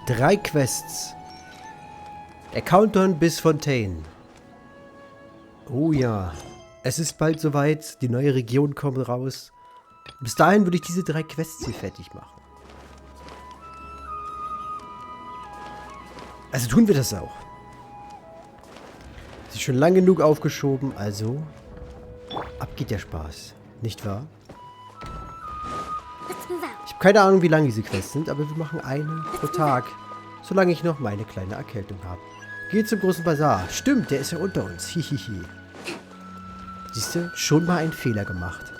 3 Quests. Der Countdown bis Fontaine. Oh ja. Es ist bald soweit. Die neue Region kommt raus. Bis dahin würde ich diese 3 Quests hier fertig machen. Also tun wir das auch. Das ist schon lang genug aufgeschoben, also ab geht der Spaß. Nicht wahr? Ich habe keine Ahnung, wie lang diese Quests sind, aber wir machen eine pro Tag. Solange ich noch meine kleine Erkältung habe. Geht zum großen Bazar. Stimmt, der ist ja unter uns. Hihihi. Siehst du, schon mal einen Fehler gemacht.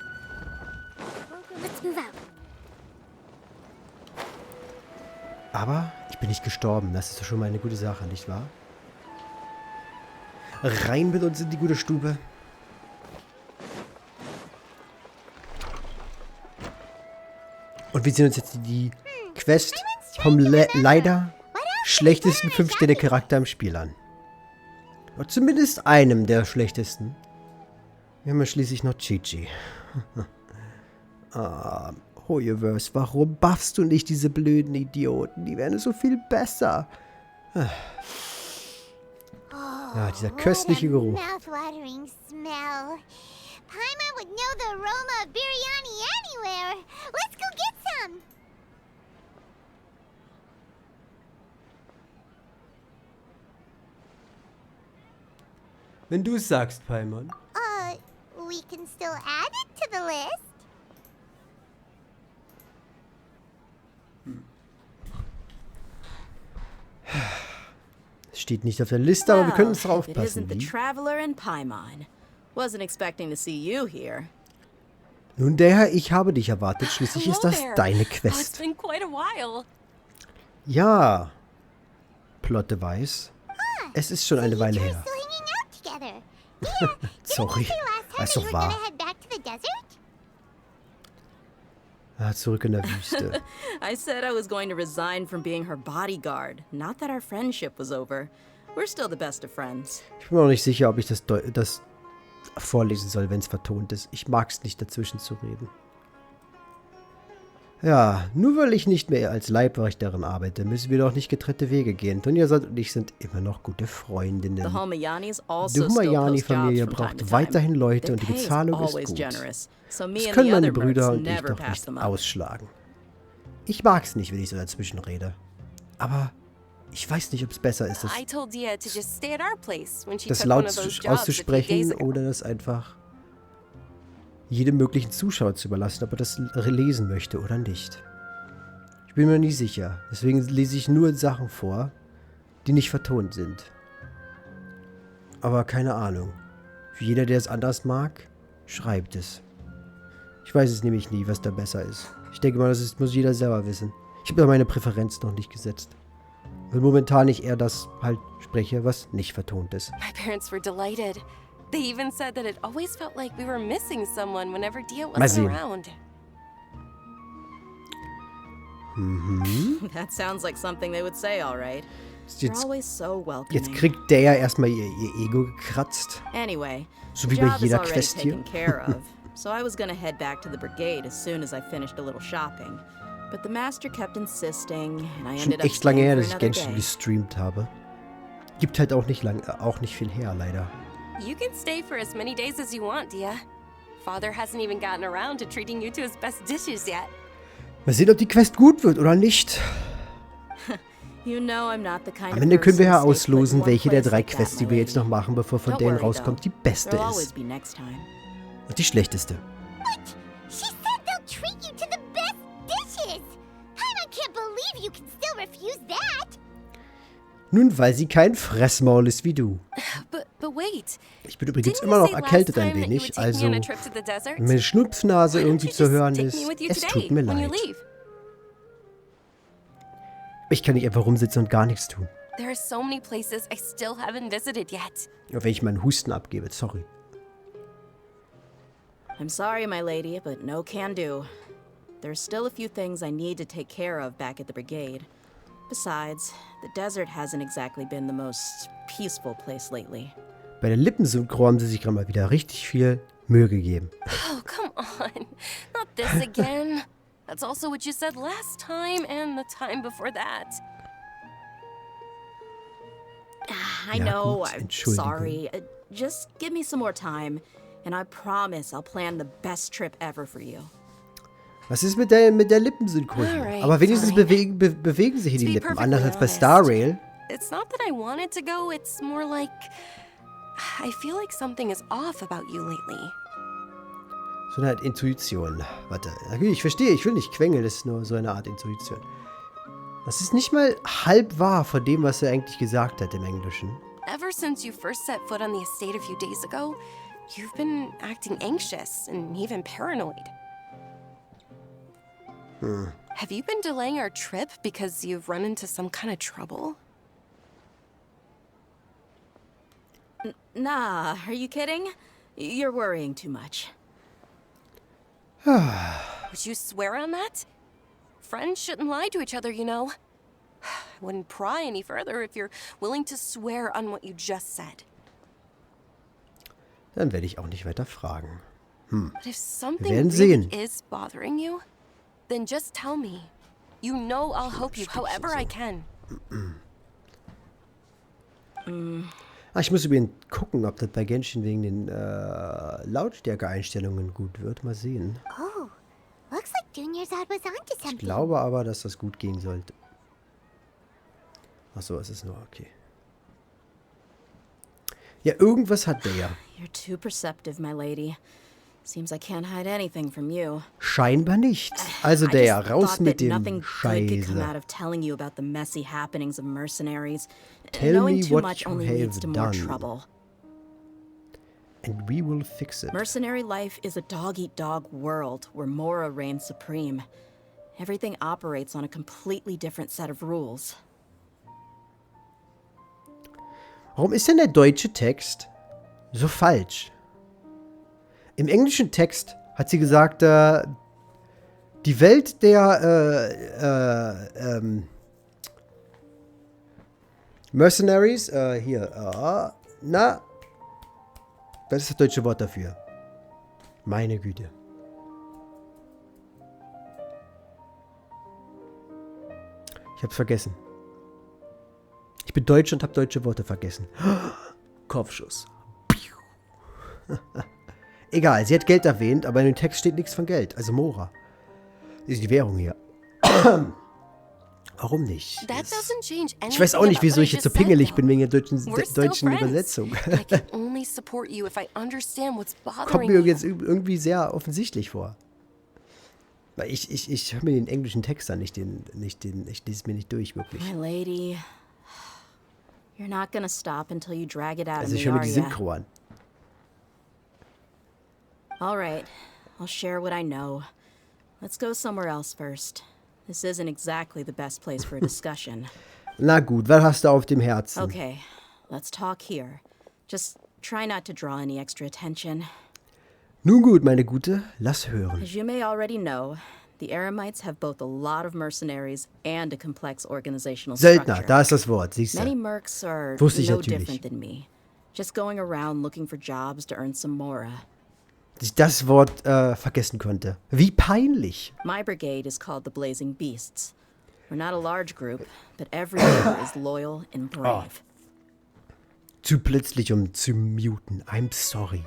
Aber ich bin nicht gestorben. Das ist doch schon mal eine gute Sache, nicht wahr? Rein mit uns in die gute Stube. Und wir sehen uns jetzt die Quest vom leider schlechtesten 5-Sterne-Charakter im Spiel an. Oder zumindest einem der schlechtesten. Wir haben ja schließlich noch Chi-Chi. Hoyeverse, warum buffst du nicht diese blöden Idioten? Die wären so viel besser. Ja, dieser köstliche Geruch. Wenn du es sagst, Paimon. We can still add it to the list. Es steht nicht auf der Liste, aber wir können uns drauf passen. Nun, Dehyas, ich habe dich erwartet. Schließlich ist das deine Quest. Ja. Plotte weiß. Es ist schon eine Weile her. Sorry. Ist doch wahr. Zurück in der Wüste. I said I was going to resign from being her bodyguard. Not that our friendship was over. We're still the best of friends. Ich bin mir auch nicht sicher, ob ich das vorlesen soll, wenn es vertont ist. Ich mag es nicht, dazwischen zu reden. Ja, nur weil ich nicht mehr als Leibwächterin arbeite, müssen wir doch nicht getrennte Wege gehen. Dehyas und ich sind immer noch gute Freundinnen. Die Humayani-Familie braucht weiterhin Leute und die Bezahlung ist gut. Das können meine Brüder und ich doch nicht ausschlagen. Ich mag es nicht, wenn ich so dazwischen rede. Aber ich weiß nicht, ob es besser ist, das laut auszusprechen oder das einfach jedem möglichen Zuschauer zu überlassen, ob er das lesen möchte oder nicht. Ich bin mir nicht sicher. Deswegen lese ich nur Sachen vor, die nicht vertont sind. Aber keine Ahnung. Für jeder, der es anders mag, schreibt es. Ich weiß es nämlich nie, was da besser ist. Ich denke mal, das muss jeder selber wissen. Ich habe ja meine Präferenz noch nicht gesetzt. Weil momentan ich eher das halt spreche, was nicht vertont ist. My parents were delighted. They even said that it always felt like we were missing someone whenever Dia wasn't around. That sounds like something they would say, all right. You're always so welcoming. Jetzt kriegt der ja erstmal ihr Ego gekratzt. Anyway, so wie bei jeder Quest hier. So I was gonna head back to the brigade as soon as I finished a little shopping. But the master kept insisting, and I ended up echt lange her, dass ich Genshin gestreamt habe. Gibt halt auch nicht viel her, leider. You can stay for as many days as you want, Dia. Father hasn't even gotten around to treating you to his best dishes yet. Mal sehen, ob die Quest gut wird oder nicht. Am Ende können wir ja auslosen, welche der 3 Quests, die wir jetzt noch machen, bevor von denen rauskommt, die beste ist. Und die schlechteste. Nun, weil sie kein Fressmaul ist wie du. Ich bin übrigens immer noch erkältet ein wenig, also wenn meine Schnupfnase irgendwie zu hören ist, es tut mir leid. Ich kann nicht einfach rumsitzen und gar nichts tun. There are so many places I still haven't visited yet. Wenn ich meinen Husten abgebe, sorry. I'm sorry, my lady, but no can do. There's still a few things I need to take care of back at the brigade. Besides, the desert hasn't exactly been the most peaceful place lately. Bei der Lippensynchro haben sie sich gerade mal wieder richtig viel Mühe gegeben. Oh, come on. Not this again. That's also what you said last time and the time before that. I Ja, know, gut, I'm Entschuldigung. sorry. Just give me some more time, and I promise I'll plan the best trip ever for you. Was ist mit der Lippensynchronie? Alright, Aber wenigstens fine. bewegen sich hier To die be Lippen. perfectly Anders als bei honest, Star Rail. it's not that I wanted to go, it's more like I feel like something is off about you lately. So eine Art Intuition. Warte, okay, ich verstehe, ich will nicht quengeln, das ist nur so eine Art Intuition. Das ist nicht mal halb wahr von dem, was er eigentlich gesagt hat im Englischen. Ever since you first set foot on the estate a few days ago, you've been acting anxious and even paranoid. Have you been delaying our trip because you've run into some kind of trouble? Nah, are you kidding? You're worrying too much. Would you swear on that? Friends shouldn't lie to each other, you know. I wouldn't pry any further if you're willing to swear on what you just said. Dann werde ich auch nicht weiter fragen. But if something werden really sehen. is bothering you, then just tell me. You know I'll help you however I can. Ah, ich muss übrigens gucken, ob das bei Genshin wegen den Lautstärke-Einstellungen gut wird. Mal sehen. Oh, looks like Junior's dad was onto Ich something. glaube aber, dass das gut gehen sollte. Ach so, es ist nur okay. Ja, irgendwas hat der ja. You're too perceptive, my lady. Seems I can't hide anything from you. Scheinbar nicht. Also I der, just raus thought mit that dem nothing good could come out Scheiße. of telling you about the messy happenings of mercenaries. Tell Knowing me too what much you only leads have to more done. trouble. And we will fix it. Mercenary life is a dog-eat-dog world where Mora reigns supreme. Everything operates on a completely different set of rules. Warum ist denn der deutsche Text so falsch? Im englischen Text hat sie gesagt, die Welt der Mercenaries, hier, na, was ist das deutsche Wort dafür? Meine Güte. Ich hab's vergessen. Ich bin Deutsch und hab deutsche Worte vergessen. Kopfschuss. Egal, sie hat Geld erwähnt, aber in dem Text steht nichts von Geld. Also Mora. Das ist die Währung hier. Warum nicht? That doesn't change anything. Ich weiß auch nicht, wieso ich jetzt so pingelig bin wegen der deutschen Friends. Übersetzung. I can only support you if I understand what's Kommt bothering mir you. jetzt irgendwie sehr offensichtlich vor. Weil ich höre mir den englischen Text an, ich lese mir nicht durch, wirklich. My lady, you're not gonna stop until you drag it out Also of ich me, höre mir are die ya? Synchro an. All right, I'll share what I know. Let's go somewhere else first. This isn't exactly the best place for a discussion. Na gut, was hast du auf dem Herzen? Okay, let's talk here. Just try not to draw any extra attention. Nun gut, meine Gute, lass hören. As you may already know, the Eremites have both a lot of mercenaries and a complex organizational Söldner, structure. da ist das Wort, siehst Many du. mercs are Wusste ich no natürlich. different than me. Just going around looking for jobs to earn some mora. Dass ich das Wort vergessen konnte. Wie peinlich. My brigade is called the Blazing Beasts. We're not a large group, but every member is loyal and brave. Zu plötzlich, um zu muten. I'm sorry.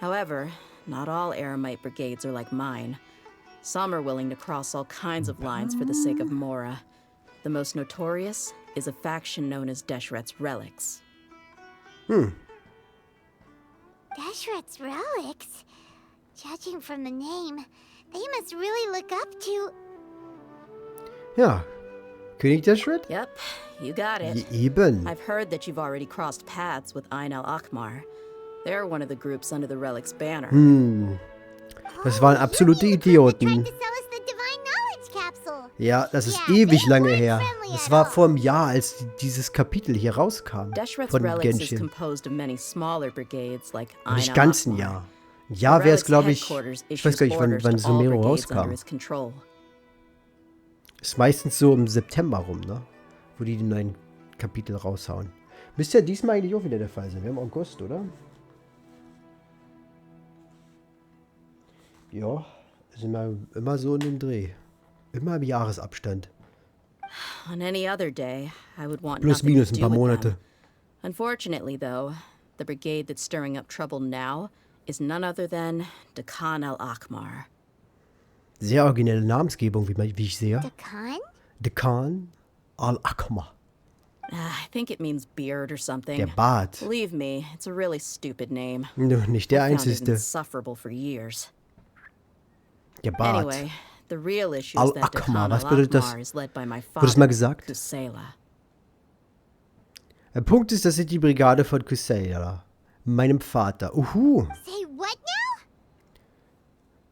However, not all Eremite brigades are like mine. Some are willing to cross all kinds of lines for the sake of Mora. The most notorious is a faction known as Deshret's Relics. Deshret's relics? Judging from the name, they must really look up to... Ja. König der Shred? Yep, you got it. Eben. I've heard that you've already crossed paths with Ain al-Akmar. They're one of the groups under the Relic's banner. Das waren absolute Tried Idioten. to sell us the Divine Knowledge Capsule. Ja, das ist Ja, ewig they lange weren't her. friendly Das at war all. vor einem Jahr, als dieses Kapitel hier rauskam. Deshret's Von Relics is Genshin. composed of many smaller brigades like Ain Nicht ganz ein al-Akmar. Jahr. Ein Jahr wäre es, Relics glaube ich. headquarters Ich weiß gar nicht, issues wann orders to all Sumero brigades under rauskam. his control. Ist meistens so im September rum, ne? Wo die neuen Kapitel raushauen. Müsste ja diesmal eigentlich auch wieder der Fall sein. Wir haben August, oder? Ja, sind wir immer so in dem Dreh. Immer im Jahresabstand. On any other day, I would want Plus nothing minus to ein do paar with them. Monate. Unfortunately, though, the brigade that's stirring up trouble now is none other than Dehyas al-Akmar. Sehr originelle Namensgebung, wie ich sehe. Dekan? Dehyas al-Akmar. I think it means beard or something. Der Bart. Believe me, it's a really stupid name. Nur nicht der I found it einzigste. insufferable for years. Der Bart. Anyway, the real issue is that Al-Akmar, Dehyas was bedeutet das? al-Akmar is led by my Wurde es mal father, gesagt? Kusela. Der Punkt ist, das ist die Brigade von Kusela. Meinem Vater. Say what now?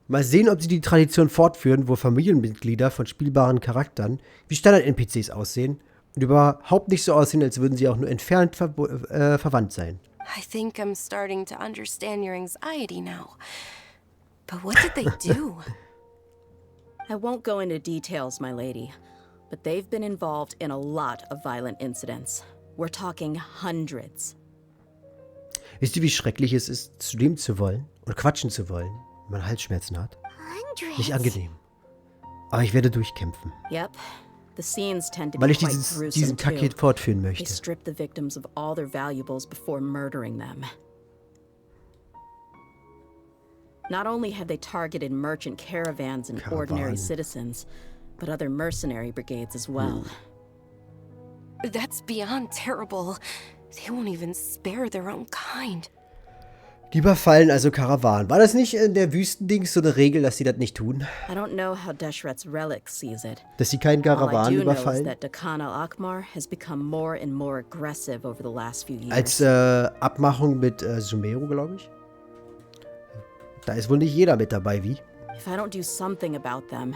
Mal sehen, ob sie die Tradition fortführen, wo Familienmitglieder von spielbaren Charakteren wie Standard-NPCs aussehen und überhaupt nicht so aussehen, als würden sie auch nur entfernt verwandt sein. I think I'm starting to understand your anxiety now. But what did they do? I won't go into details, my lady, but they've been involved in a lot of violent incidents. We're talking hundreds. Wisst ihr, wie schrecklich es ist, zu leben zu wollen und quatschen zu wollen, wenn man Halsschmerzen hat? Hundreds. Nicht angenehm. Aber ich werde durchkämpfen, Yep, the scenes tend to weil be ich quite diesen gruesome Paket too. fortführen They möchte. strip the victims of all their valuables before murdering them. Not only have they targeted merchant caravans and ordinary Karawanen. citizens, but other mercenary brigades as well. That's beyond terrible. They won't even spare their own kind. Die überfallen also Karawanen. War das nicht in der Wüstendings so eine Regel, dass sie das nicht tun? I don't know how Deshret's relic sees it. Dass sie keinen All I Karawanen do know is überfallen? that Dehyas al-Akmar has become more and more aggressive over the last few years. Als Abmachung mit Sumeru, glaube ich. Da ist wohl nicht jeder mit dabei, wie? If I don't do something about them,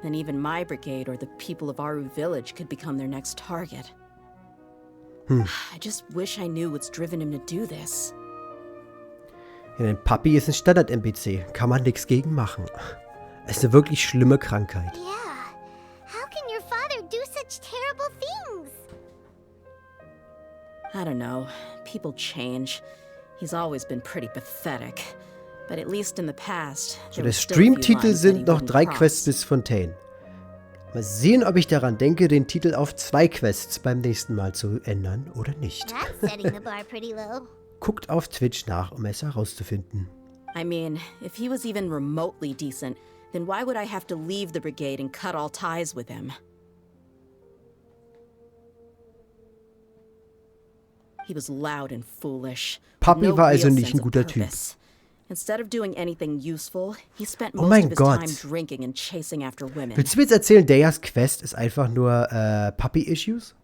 then even my brigade or the people of Aru village could become their next target. I just wish I knew what's driven him to do this. Ja, denn Papi ist ein Standard-NPC. Kann man nichts gegen machen. Es ist eine wirklich schlimme Krankheit. Yeah. How can your father do such terrible things? I don't know. People change. He's always been pretty pathetic. But at least in the past, So, there der were still a few Streamtitel lines that he sind noch wouldn't 3 cross. Quests bis Fontaine. Mal sehen, ob ich daran denke, den Titel auf 2 Quests beim nächsten Mal zu ändern oder nicht. That's setting the bar pretty low. Guckt auf Twitch nach, um es herauszufinden. I mean, if he was even remotely decent, then why would I have to leave the brigade and cut all ties with him? He was loud and foolish. with Papi no war also real nicht sense ein of guter Typ. purpose. Instead of doing anything useful, he spent Oh most mein of his Gott. time drinking and chasing after women. Willst du mir jetzt erzählen, Dehyas Quest ist einfach nur Papi-Issues?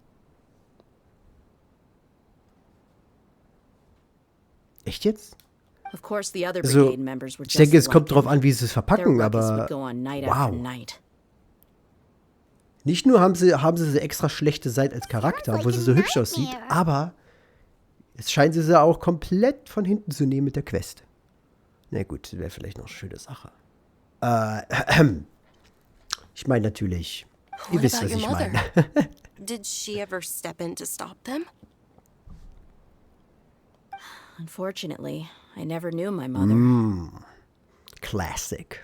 Echt jetzt? Of course, the other Also, brigade members were ich just denke, es like kommt drauf him. an, wie sie es Their verpacken, ruckus aber would go on night after wow. night. Nicht nur haben sie extra schlechte Seite als Charakter, Sounds wo like sie a so hübsch aussieht, nightmare. aber es scheint sie auch komplett von hinten zu nehmen mit der Quest. Na gut, wäre vielleicht noch eine schöne Sache. Ich meine natürlich, ihr What wisst, about was your ich mother? meine. Did she ever step in to stop them? Unfortunately, I never knew my mother. Classic.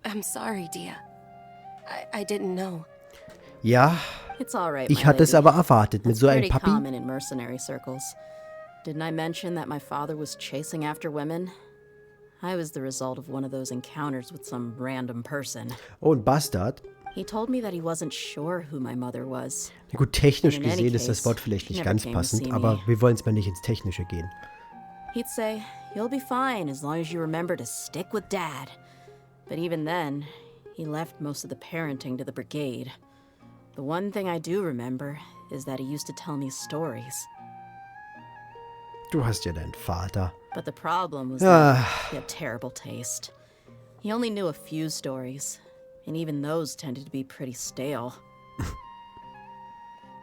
I'm sorry, Dia. I didn't know. Ja, It's all right, ich my hatte es lady. aber erwartet mit It's so einem pretty Papi. common in mercenary circles. Didn't I mention that my father was chasing after women? I was the result of one of those encounters with some random person. Oh, ein Bastard. He told me that he wasn't sure who my mother was. Na gut, technisch In any gesehen ist das case, Wort vielleicht nicht never ganz came to passend, see aber me. wir wollen es mal nicht ins Technische gehen. He'd say, "You'll be fine as long as you remember to stick with Dad." But even then, he left most of the parenting to the brigade. The one thing I do remember is that he used to tell me stories. Du hast ja deinen Vater. But the problem was Ah. that he had terrible taste. He only knew a few stories, and even those tended to be pretty stale.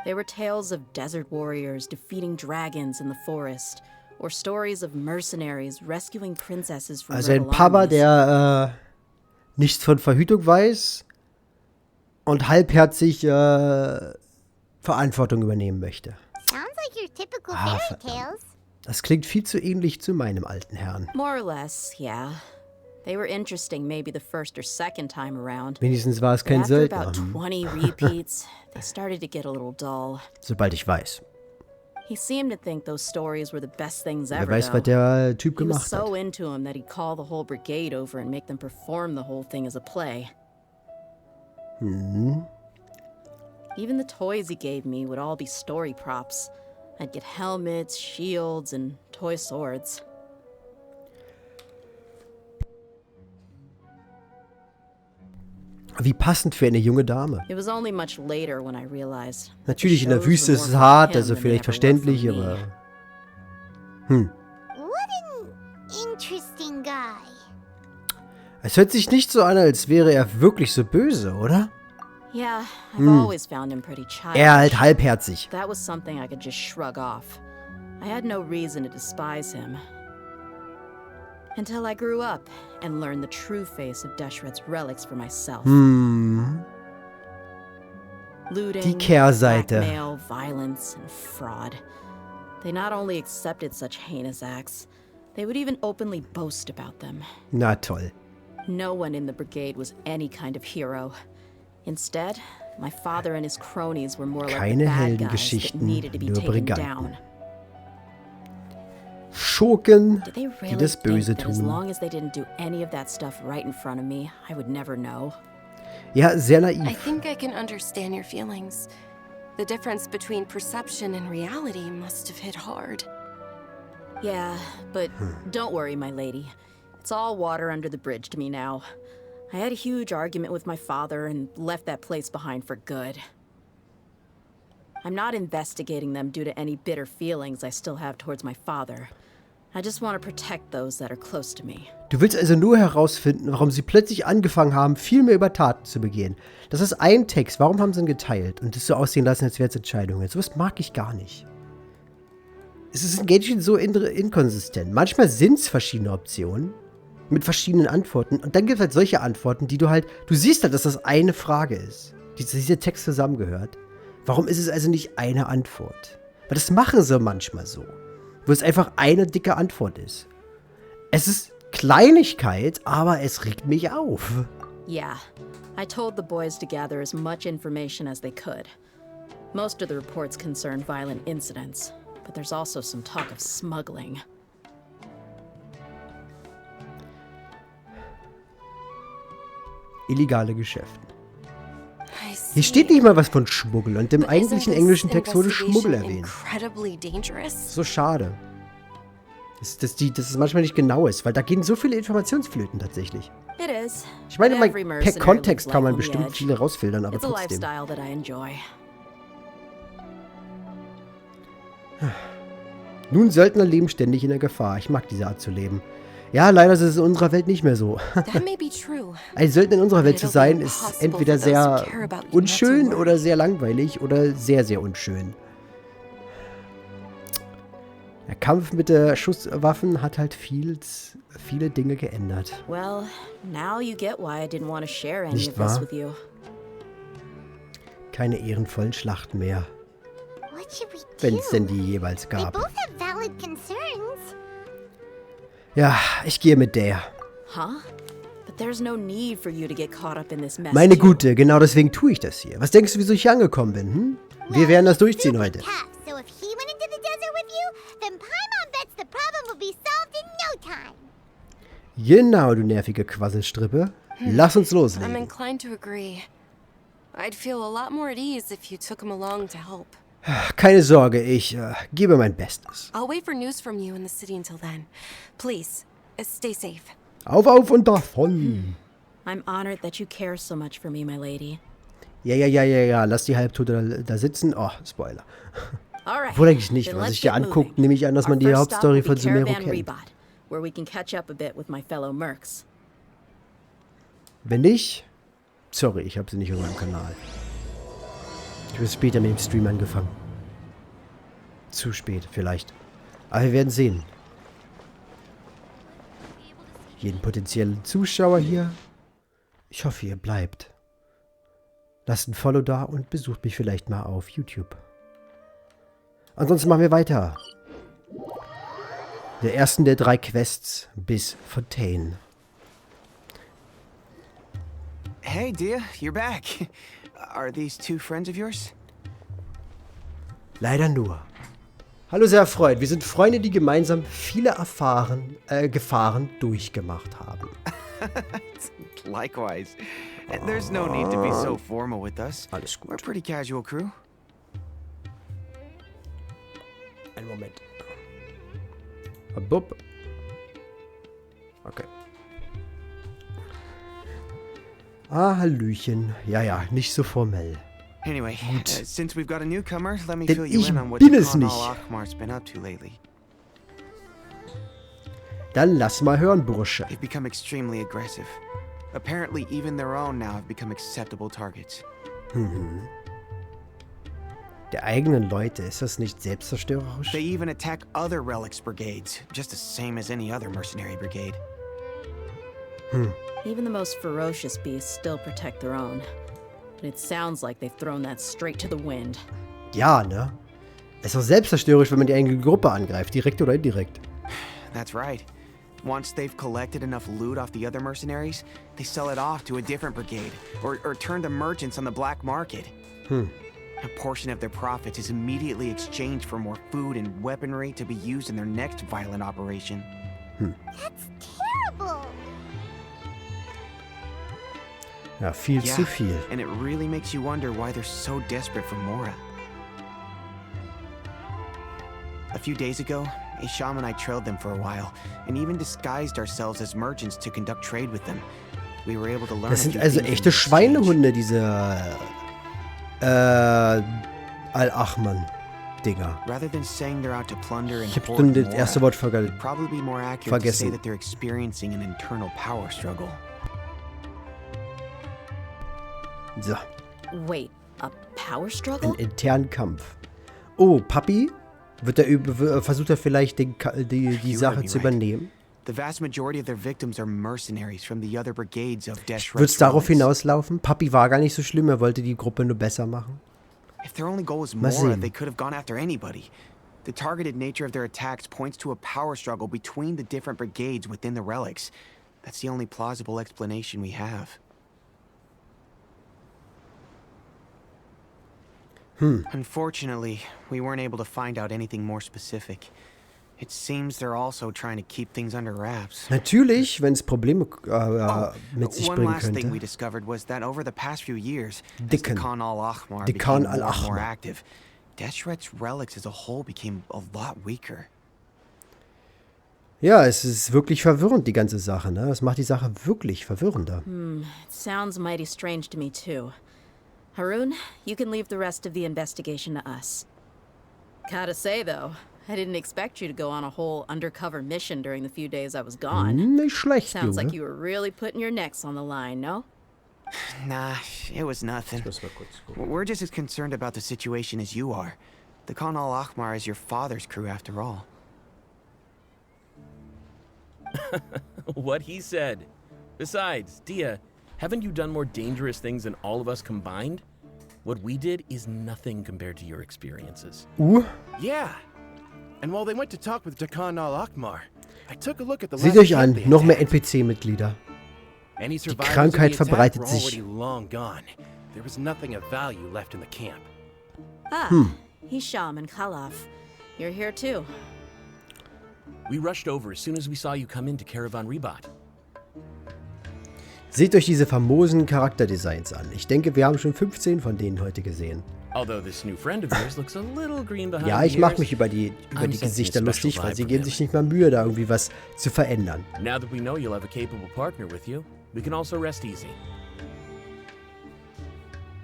They were tales of desert warriors defeating dragons in the forest, or stories of mercenaries rescuing princesses from Also ein rebel Papa, armies. der nichts von Verhütung weiß und halbherzig Verantwortung übernehmen möchte. Sounds like your typical Ah, fairy tales. Das klingt viel zu ähnlich zu meinem alten Herrn. More or less, yeah. They were interesting maybe the first or second time around. Wenigstens war es But kein after Söldner. about 20 repeats, they started to get a little dull. Sobald ich weiß. He seemed to think those stories were the best things Wer ever, weiß, was though. der Typ He was gemacht so hat. into him that he'd call the whole brigade over and make them perform the whole thing as a play. Even the toys he gave me would all be story props. I'd get helmets, shields, and toy swords. Wie passend für eine junge Dame. It was only much later when I realized that the Natürlich, in der shows Wüste were ist more es for hart, him also than they vielleicht ever were verständlich, for me. aber... What an interesting guy. Es hört sich nicht so an, als wäre er wirklich so böse, oder? Yeah, I've always found him pretty childish. Er halt halbherzig. That was something I could just shrug off. I had no reason to despise him. Until I grew up and learned the true face of Deshret's relics for myself. Looting, Die Kehrseite. blackmail, violence, and fraud. They not only accepted such heinous acts, they would even openly boast about them. Na toll. No one in the brigade was any kind of hero. Instead, my father and his cronies were more like the Keine bad guys that Heldengeschichten, needed to be nur taken Briganten. down. Schurken, Did they die really das Böse think that as tun. long as they didn't do any of that stuff right in front of me, I would never know? Ja, sehr I naiv. think I can understand your feelings. The difference between perception and reality must have hit hard. Yeah, but don't worry, my lady. It's all water under the bridge to me now. I had a huge argument with my father and left that place behind for good. I'm not investigating them due to any bitter feelings I still have towards my father. I just want to protect those that are close to me. Du willst also nur herausfinden, warum sie plötzlich angefangen haben, viel mehr über Taten zu begehen. Das ist ein Text. Warum haben sie ihn geteilt und das so aussehen lassen, als wäre es Entscheidungen? Sowas mag ich gar nicht. Es ist in Genshin so inkonsistent. Manchmal sind es verschiedene Optionen mit verschiedenen Antworten. Und dann gibt es halt solche Antworten, die du siehst halt, dass das eine Frage ist, dieser Text zusammengehört. Warum ist es also nicht eine Antwort? Weil das machen sie manchmal so. Wo es einfach eine dicke Antwort ist. Es ist Kleinigkeit, aber es regt mich auf. Yeah, I told the boys to gather as much information as they could. Most of the reports concern violent incidents, but there's also some talk of smuggling. Illegale Geschäfte. I see. Hier steht nicht mal was von Schmuggel und im But isn't eigentlichen this englischen Text wurde investigation Schmuggel erwähnt. incredibly dangerous? So schade. Dass es manchmal nicht genau ist, weil da gehen so viele Informationsflöten tatsächlich. It is. Ich meine, but every per mercenary Kontext lives kann life man on the bestimmt edge. viele rausfiltern, aber It's a trotzdem. lifestyle that I enjoy. Nun, Söldner leben ständig in der Gefahr. Ich mag diese Art zu leben. Ja, leider ist es in unserer Welt nicht mehr so. That may be true. Ein Söldner in unserer Welt zu It'll be sein, ist impossible entweder for those who sehr care about you not to unschön worry. oder sehr langweilig oder sehr, sehr unschön. Der Kampf mit der Schusswaffen hat halt viele Dinge geändert. Well, now you get why I didn't want to share any Nicht of this wahr? with you. Keine ehrenvollen Schlachten mehr, What should we wenn do? es denn die jeweils We gab. both have valid concerns. Ja, ich gehe mit der. Huh? But there's no need for you to get caught up in this mess. Meine too. Gute, genau deswegen tue ich das hier. Was denkst du, wieso ich hier angekommen bin? Hm? Wir werden das durchziehen heute. Tough, so if he went into the desert with you, then Paimon bets the problem will be solved in no time. Genau, du nervige Quasselstrippe. Lass uns I'm loslegen. inclined to agree. I'd feel a lot more at ease if you took him along to help. Keine Sorge, ich gebe mein Bestes. I'll wait for news from you in the city until then. Please, stay safe. Auf und davon. I'm honored that you care so much for me, my lady. Ja. Lass die Halbtote da sitzen. Oh, Spoiler. All right. Obwohl eigentlich nicht. then Wenn man let's sich dir get anguckt, moving. nehme ich an, dass man Our die first Hauptstory stop will von be Sumero Caravan kennt. Rebot, where we can catch up a bit with my fellow mercs. Wenn nicht, sorry, ich habe sie nicht auf meinem Kanal. Ich habe später mit dem Stream angefangen. Zu spät, vielleicht. Aber wir werden sehen. Jeden potenziellen Zuschauer hier. Ich hoffe, ihr bleibt. Lasst ein Follow da und besucht mich vielleicht mal auf YouTube. Ansonsten machen wir weiter. Der ersten der 3 Quests bis Fontaine. Hey, Dia, you're back. Are these two friends of yours? Leider nur. Hallo, sehr erfreut. Wir sind Freunde, die gemeinsam viele Gefahren durchgemacht haben. Likewise. There's no need to be so formal with us. Alles We're a gut. pretty casual crew. Einen Moment. Bub. Okay. Ah, Hallöchen. Ja, nicht so formell. Anyway, since we've got a newcomer, let me Denn fill you ich in on what bin es Khan nicht. al-Ahmar's been up to lately. Dann lass mal hören, Bursche. They've become extremely aggressive. Apparently, even their own now have become acceptable targets. Der eigenen Leute, ist das nicht selbstzerstörerisch? They even attack other relics brigades, just the same as any other mercenary brigade. Even the most ferocious beasts still protect their own. But it sounds like they've thrown that straight to the wind. Ja, ne? Es ist doch selbstzerstörerisch, wenn man die eigene Gruppe angreift, direkt oder indirekt. That's right. Once they've collected enough loot off the other mercenaries, they sell it off to a different brigade, or turn to merchants on the black market. A portion of their profits is immediately exchanged for more food and weaponry to be used in their next violent operation. That's terrible. Ja, viel zu viel. And it really makes you wonder why they're so desperate for Mora. A few days ago, a shaman and I trailed them for a while, and even disguised ourselves as merchants to conduct trade with them. We were able to learn. Das sind also echte Schweinehunde, diese Al-Ahman-Dinger. Rather than saying they're out to plunder and Ich hab hoard schon das Mora, erste Wort it'd probably be more accurate to say vergessen. that they're experiencing an internal power struggle. So, Wait, a power struggle? einen internen Kampf. Oh, Papi? Versucht er vielleicht die Sache zu übernehmen? The vast majority of their victims are mercenaries from the other brigades of Desh. Wird es darauf hinauslaufen? Papi war gar nicht so schlimm, er wollte die Gruppe nur besser machen. If their only goal was Mal Mora, sehen. they could have gone after anybody. The targeted nature of their attacks points to a power struggle between the different brigades within the relics. That's the only plausible explanation we have. Unfortunately, we weren't able to find out anything more specific. It seems they're also trying to keep things under wraps. Natürlich, wenn es Probleme mit sich One bringen last thing we könnte. discovered was that over the past few years, as Dehyas. the Khan al-Ahmar Dehyas became more and more al-Ahmar. active, Deshret's relics as a whole became a lot weaker. Ja, es ist wirklich verwirrend, die ganze Sache, ne? Das macht die Sache wirklich verwirrender. It sounds mighty strange to me, too. Harun, you can leave the rest of the investigation to us. Gotta say, though, I didn't expect you to go on a whole undercover mission during the few days I was gone. Nicht schlecht, Sounds like Junge. you were really putting your necks on the line, no? Nah, it was nothing. We're just as concerned about the situation as you are. The Khan al-Ahmar is your father's crew, after all. What he said. Besides, Dia, haven't you done more dangerous things than all of us combined? What we did is nothing compared to your experiences. Yeah. And while they went to talk with Dehyas al-Ahmar, I took a look at the Seht last euch ship an, they noch mehr attacked. NPC-Mitglieder. Any survivors of Krankheit the attack verbreitet were sich. already long gone. There was nothing of value left in the camp. Hisham and Khalaf. You're here, too. We rushed over as soon as we saw you come into Caravan Rebat. Seht euch diese famosen Charakterdesigns an. Ich denke, wir haben schon 15 von denen heute gesehen. Although this new friend of yours looks a little green behind Ja, the ich mache ears. mich über die I'm sensing Gesichter a lustig, special weil sie vibe geben from sich him. nicht mal Mühe, da irgendwie was zu verändern. Now that we know you'll have a capable partner with you, we can also rest easy.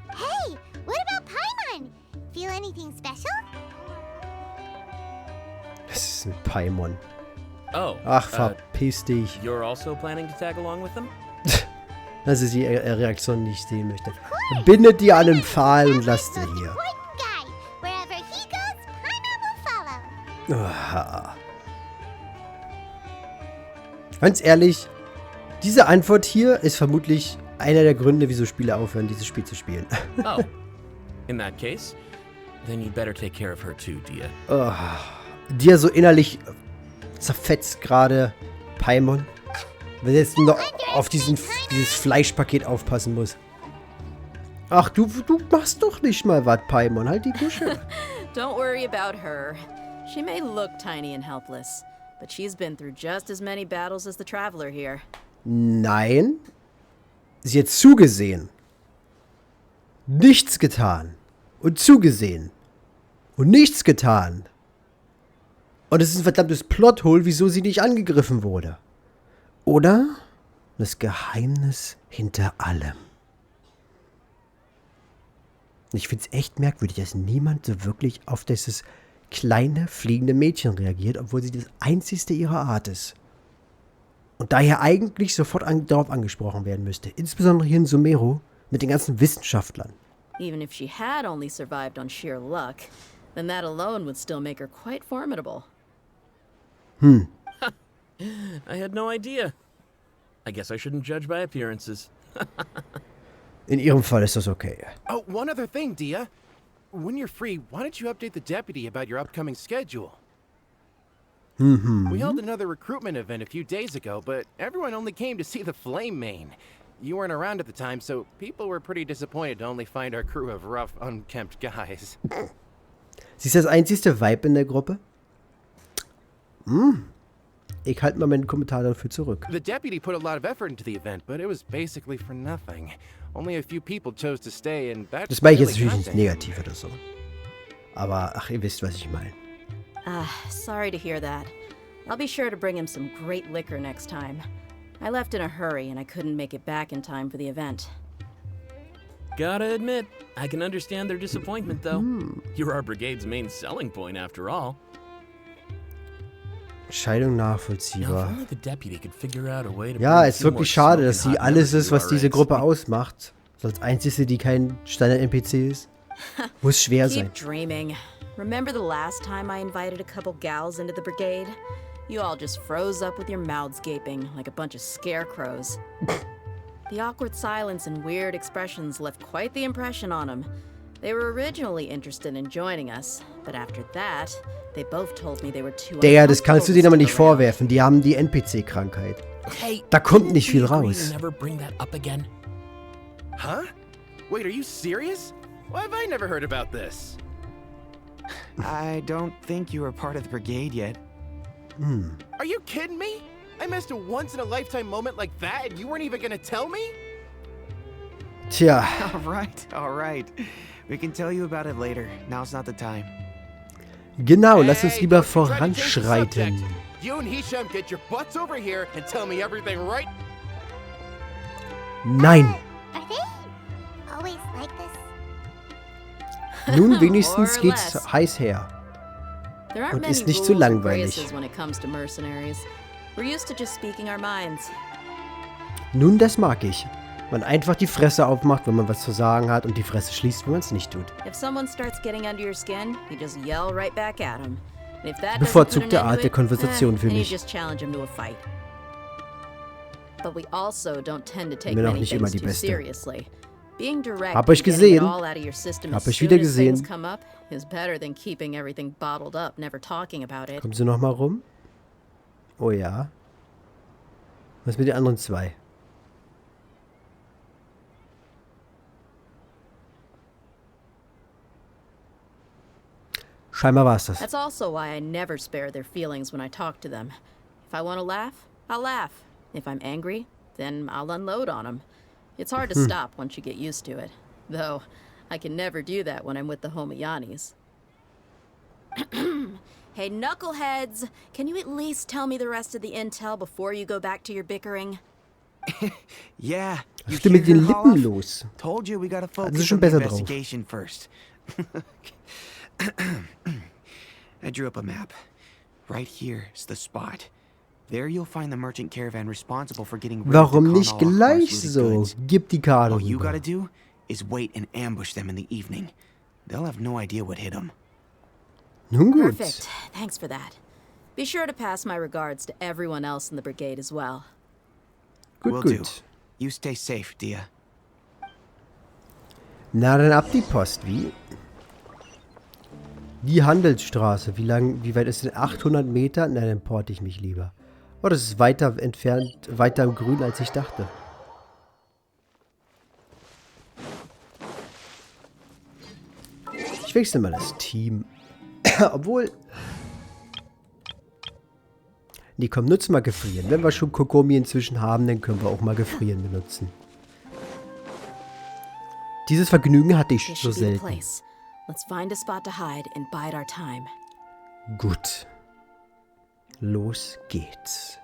Hey, what about Paimon? Feel anything special? Das ist ein Paimon. Oh, Ach, verpiss dich. you're also planning to tag along with them? Das ist die Reaktion, die ich sehen möchte. Bindet die an einen Pfahl und lasst sie hier. Point guy. Wherever he goes, Paimon will follow. Ah. Ganz ehrlich, diese Antwort hier ist vermutlich einer der Gründe, wieso Spieler aufhören, dieses Spiel zu spielen. Oh. In that case, then you'd better take care of her too, Dia. Die ja so innerlich zerfetzt gerade. Paimon. Wenn jetzt noch auf dieses Fleischpaket aufpassen muss. Ach, du machst doch nicht mal was, Paimon. Halt die Kusche. Don't worry about her. She may look tiny and helpless, but she's been through just as many battles as the traveler here. Nein. Sie hat zugesehen. Nichts getan. Und zugesehen. Und nichts getan. Und es ist ein verdammtes Plothole, wieso sie nicht angegriffen wurde. Oder das Geheimnis hinter allem. Ich finde es echt merkwürdig, dass niemand so wirklich auf dieses kleine, fliegende Mädchen reagiert, obwohl sie das einzigste ihrer Art ist. Und daher eigentlich sofort darauf angesprochen werden müsste. Insbesondere hier in Sumeru mit den ganzen Wissenschaftlern. Even if she had only survived on sheer luck, then that alone would still make her quite formidable. I had no idea. I guess I shouldn't judge by appearances. In ihrem Fall ist das okay. Oh, one other thing, Dia. When you're free, why don't you update the deputy about your upcoming schedule? We held another recruitment event a few days ago, but everyone only came to see the Flame Main. You weren't around at the time, so people were pretty disappointed to only find our crew of rough, unkempt guys. Sie ist das einzigste Weib in der Gruppe? Ich halte mal meinen Kommentar dafür zurück. The deputy put a lot of effort into the event, but it was basically for nothing. Only a few people chose to stay, and that's Das meine ich jetzt really natürlich nicht nothing. negativ oder so. Aber, ach, ihr wisst, was ich meine. Sorry to hear that. I'll be sure to bring him some great liquor next time. I left in a hurry and I couldn't make it back in time for the event. Gotta admit, I can understand their disappointment, though. You're our brigade's main selling point, after all. Scheidung Now, if nachvollziehbar. only the deputy could figure out a way to Ja, bring es ist a few more wirklich schade, smoking dass sie hot alles numbers ist, to was our diese ranks. Gruppe ausmacht. So als einzige, die kein Standard-NPC ist. Muss schwer sein. Keep dreaming. Remember the last time I invited a couple gals into the brigade? You all just froze up with your mouths gaping like a bunch of scarecrows. The awkward silence and weird expressions left quite the impression on them. They were originally interested in joining us, but after that, they both told me they were too Digga, das kannst du denen aber nicht uncomfortable to stick vorwerfen. Die haben die NPC-Krankheit. Hey, Da kommt didn't nicht we viel agree raus. to never bring that up again? Huh? Wait, are you serious? Why have I never heard about this? I don't think you were part of the brigade yet. Are you kidding me? I missed a once-in-a-lifetime moment like that and you weren't even gonna tell me? Tja, All right. We can tell you about it later. Now's not the time. genau, lass uns Hey, lieber don't you try to change the voranschreiten. subject. You and Hisham get your butts over here and tell me everything right. Nein. Are they always like this? Nun wenigstens More or geht's less. heiß her. There aren't Und many ist nicht so rules or langweilig. graces when it comes to mercenaries. We're used to just speaking our minds. Nun, das mag ich. Man einfach die Fresse aufmacht, wenn man was zu sagen hat und die Fresse schließt, wenn man es nicht tut. If someone starts getting under your skin, you just yell right back at them. And if that doesn't Bevorzugte put an end Art to der it, Konversation für then you mich. just challenge them to a fight. But we also don't tend to take Bin auch many nicht immer things die too Beste. seriously. Being direct Hab and euch getting gesehen. it all out of your system Hab as euch soon wieder as things gesehen. come up is better than keeping everything bottled up, never talking about it. Kommen sie nochmal rum? Oh ja. Was mit den anderen zwei? Scheinbar war's das. That's also why I never spare their feelings when I talk to them. If I want to laugh, I'll laugh. If I'm angry, then I'll unload on them. It's hard to stop once you get used to it. Though, I can never do that when I'm with the Homayanis. Hey, knuckleheads! Can you at least tell me the rest of the intel before you go back to your bickering? Yeah. Was ist denn mit den Lippen los? Told you we gotta ist focus schon on the besser drauf. investigation first. I drew up a map. Right here's the spot. There you'll find the merchant caravan responsible for getting rid of Warum the nicht Khanal gleich Akbar's so? looted goods. Gib die Karte All you rüber. gotta do is wait and ambush them in the evening. They'll have no idea what hit them. Nun gut. Perfect. Thanks for that. Be sure to pass my regards to everyone else in the brigade as well. Gut, Will do. gut. You stay safe, Dia. Na, dann ab die Post, wie? Die Handelsstraße, wie weit ist denn? 800 Meter? Na, dann porte ich mich lieber. Oh, das ist weiter entfernt, weiter im Grün, als ich dachte. Ich wechsle mal das Team. Obwohl... Nee, komm, nutze mal Gefrieren. Wenn wir schon Kokomi inzwischen haben, dann können wir auch mal Gefrieren benutzen. Dieses Vergnügen hatte ich so selten. Let's find a spot to hide and bide our time. Gut. Los geht's.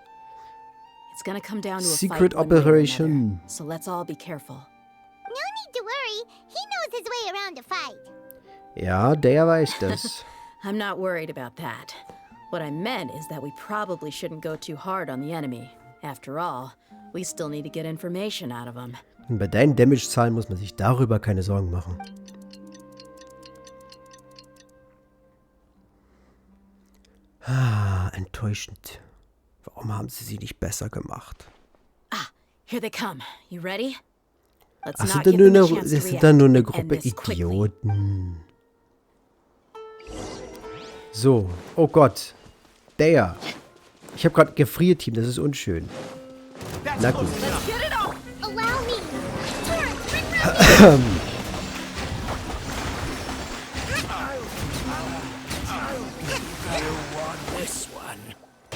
It's gonna come down to a Secret fight one way or Operation. another, so let's all be careful. No need to worry. He knows his way around a fight. Ja, der weiß das. I'm not worried about that. What I meant is that we probably shouldn't go too hard on the enemy. After all, we still need to get information out of him. Und bei deinen Damage-Zahlen muss man sich darüber keine Sorgen machen. Ah, enttäuschend. Warum haben sie nicht besser gemacht? Ah, here they come. You ready? Let's Ach, not das give them a chance to sind dann nur eine react and Gruppe end this quickly. Idioten. So, oh Gott. Der. Ich habe gerade Gefrierteam, das ist unschön. Na gut. Allow me.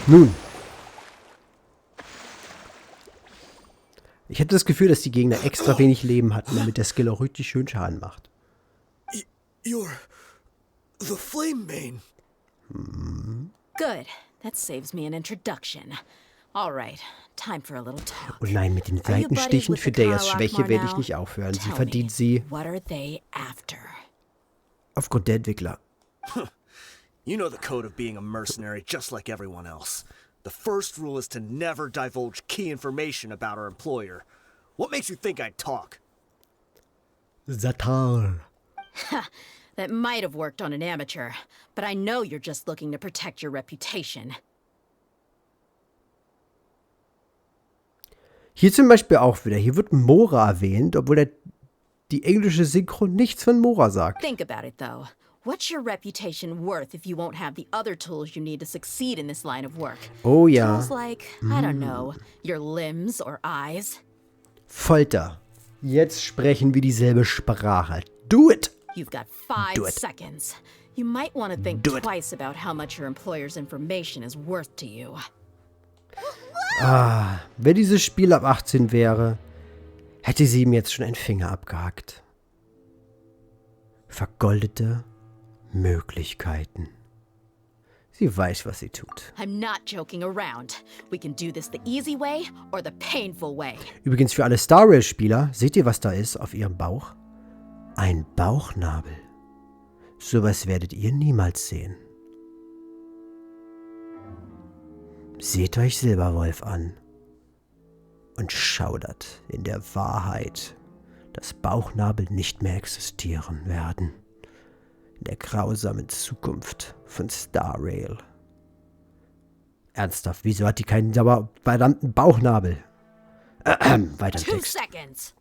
Nun. Ich hatte das Gefühl, dass die Gegner extra wenig Leben hatten, damit der Skill auch richtig schön Schaden macht. You're the Flame Main. Good. That saves me an introduction. All right, time for a little talk. Oh nein, mit den Are you buddies Seitenstichen with für the Dehyas Kara Schwäche Akmar werde ich now? nicht aufhören. Sie Tell verdient me, sie what are they after? aufgrund der Entwickler. You know the code of being a mercenary just like everyone else. The first rule is to never divulge key information about our employer. What makes you think I'd talk? Satan. That might have worked on an amateur, but I know you're just looking to protect your reputation. Hier zum Beispiel auch wieder. Hier wird Mora erwähnt, obwohl die englische Synchro nichts von Mora sagt. Think about it, though. What's your reputation worth if you won't have the other tools you need to succeed in this line of work? Oh ja. Tools like, I don't know, your limbs or eyes? Folter. Jetzt sprechen wir dieselbe Sprache. Do it! You've got Do 5 it. seconds. You might want to think Do it. twice about how much your employer's information is worth to you. Ah, wenn dieses Spiel ab 18 wäre, hätte sie ihm jetzt schon einen Finger abgehackt. Vergoldete Möglichkeiten. Sie weiß, was sie tut. I'm not joking around. We can do this the easy way or the painful way. Übrigens für alle Star Rail-Spieler, seht ihr, was da ist auf ihrem Bauch? Ein Bauchnabel. Sowas werdet ihr niemals sehen. Seht euch Silberwolf an und schaudert in der Wahrheit, dass Bauchnabel nicht mehr existieren werden. In der grausamen Zukunft von Star Rail. Ernsthaft, wieso hat die keinen verdammten Bauchnabel? Weiter im 2 Text. seconds.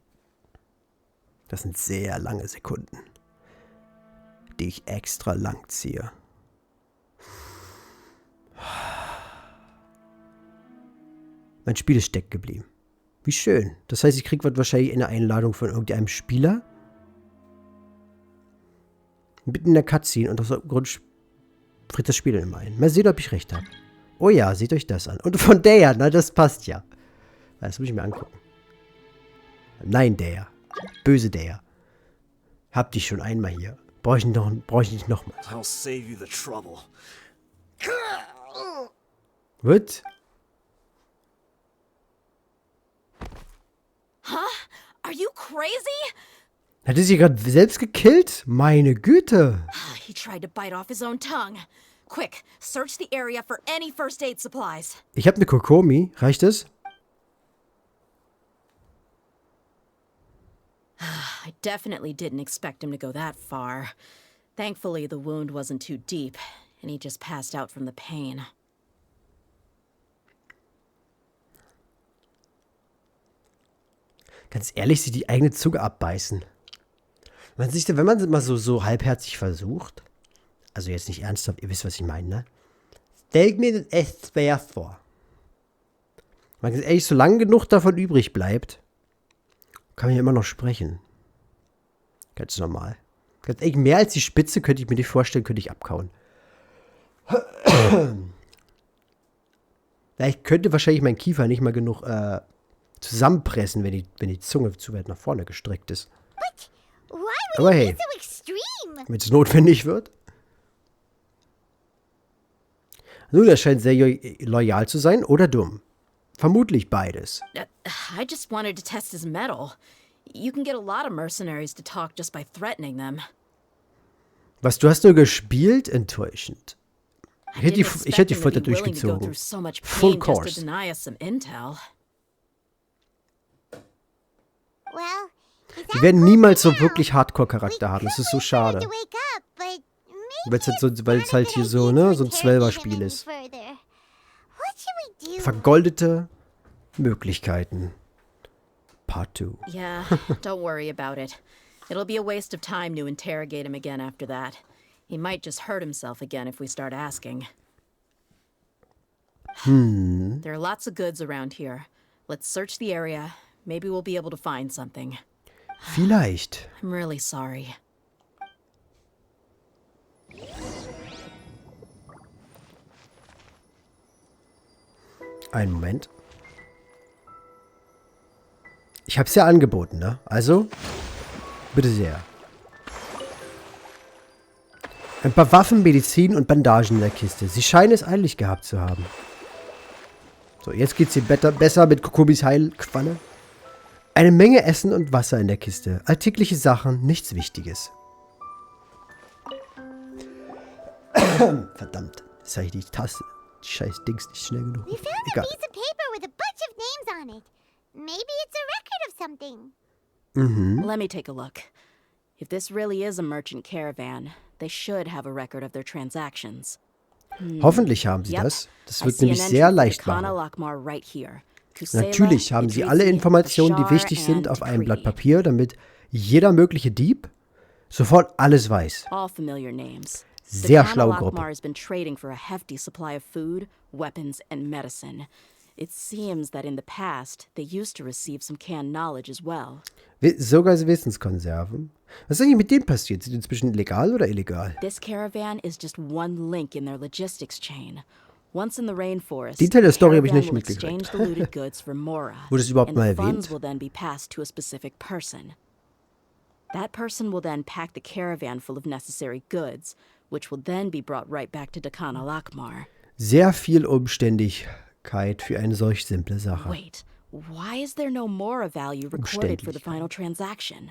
Das sind sehr lange Sekunden, die ich extra lang ziehe. Mein Spiel ist stecken geblieben. Wie schön. Das heißt, ich kriege wahrscheinlich eine Einladung von irgendeinem Spieler. Mitten in der Cutscene und aus dem Grund friert das Spiel dann immer ein. Mal sehen, ob ich recht habe. Oh ja, seht euch das an. Und von der, na, das passt ja. Das muss ich mir angucken. Nein, der. Böse der. Hab dich schon einmal hier. Brauche ich nicht nochmal. I'll save you the trouble. What? Are you crazy? Hat er sich gerade selbst gekillt? Meine Güte. He tried to bite off his own tongue. Quick, search the area for any first aid supplies. Ich habe eine Kokomi. Reicht es? I definitely didn't expect him to go that far. Thankfully, the wound wasn't too deep, and he just passed out from the pain. Ganz ehrlich, sie die eigene Zunge abbeißen. Wenn man es mal so halbherzig versucht, also jetzt nicht ernsthaft, ihr wisst, was ich meine, ne? Stell mir das echt schwer vor. Ganz ehrlich, solange genug davon übrig bleibt, kann man ja immer noch sprechen. Ganz normal. Ganz ehrlich, mehr als die Spitze könnte ich mir nicht vorstellen, könnte ich abkauen. Ja, ich könnte wahrscheinlich meinen Kiefer nicht mal genug zusammenpressen, wenn die Zunge zu weit nach vorne gestreckt ist. Aber hey, wenn es notwendig wird. Nun, er scheint sehr loyal zu sein oder dumm. Vermutlich beides. I just wanted to test his mettle. You can get a lot of mercenaries to talk just by threatening them. Was, du hast nur gespielt? Enttäuschend. Ich hätte die Futter durchgezogen. Full course. Die werden niemals so wirklich Hardcore-Charakter haben. Das ist so schade. Weil es halt hier so, ne, so ein 12er-Spiel ist. Vergoldete Möglichkeiten. Part 2. Yeah, don't worry about it. It'll be a waste of time to interrogate him again after that. He might just hurt himself again if we start asking. There are lots of goods around here. Let's search the area. Maybe we'll be able to find something. Vielleicht. I'm really sorry. Einen Moment. Ich hab's ja angeboten, ne? Also, bitte sehr. Ein paar Waffen, Medizin und Bandagen in der Kiste. Sie scheinen es eilig gehabt zu haben. So, jetzt geht's hier besser mit Kokomis Heilqualle. Eine Menge Essen und Wasser in der Kiste. Alltägliche Sachen, nichts Wichtiges. Verdammt, jetzt habe ich die Tasse. Die scheiß Dings nicht schnell genug. We found a piece of paper with a bunch of names on it. Maybe it's a record of something. Let me take a look. If this really is a merchant caravan, they should have a record of their transactions. Hoffentlich haben sie das. Das wird nämlich sehr leicht machen. Natürlich haben sie alle Informationen, die wichtig sind, auf einem Blatt Papier, damit jeder mögliche Dieb sofort alles weiß. Sehr schlaue Gruppe. has been trading for a hefty supply of food, weapons, and medicine. It seems that in the past, they used to receive some canned knowledge as well. Sogar Wissenskonserven. Was ist eigentlich mit denen passiert? Sind die inzwischen legal oder illegal? This caravan is just one link in their logistics chain. Once in the rainforest, Die Teil der Story habe ich nicht will mitgekriegt. exchange the looted goods for Mora, Wurde es überhaupt and mal the funds erwähnt? will then be passed to a specific person. That person will then pack the caravan full of necessary goods, which will then be brought right back to Dakana Lakmar. Sehr viel Umständlichkeit für eine solch simple Sache. Wait, why is there no Mora value recorded for the final transaction?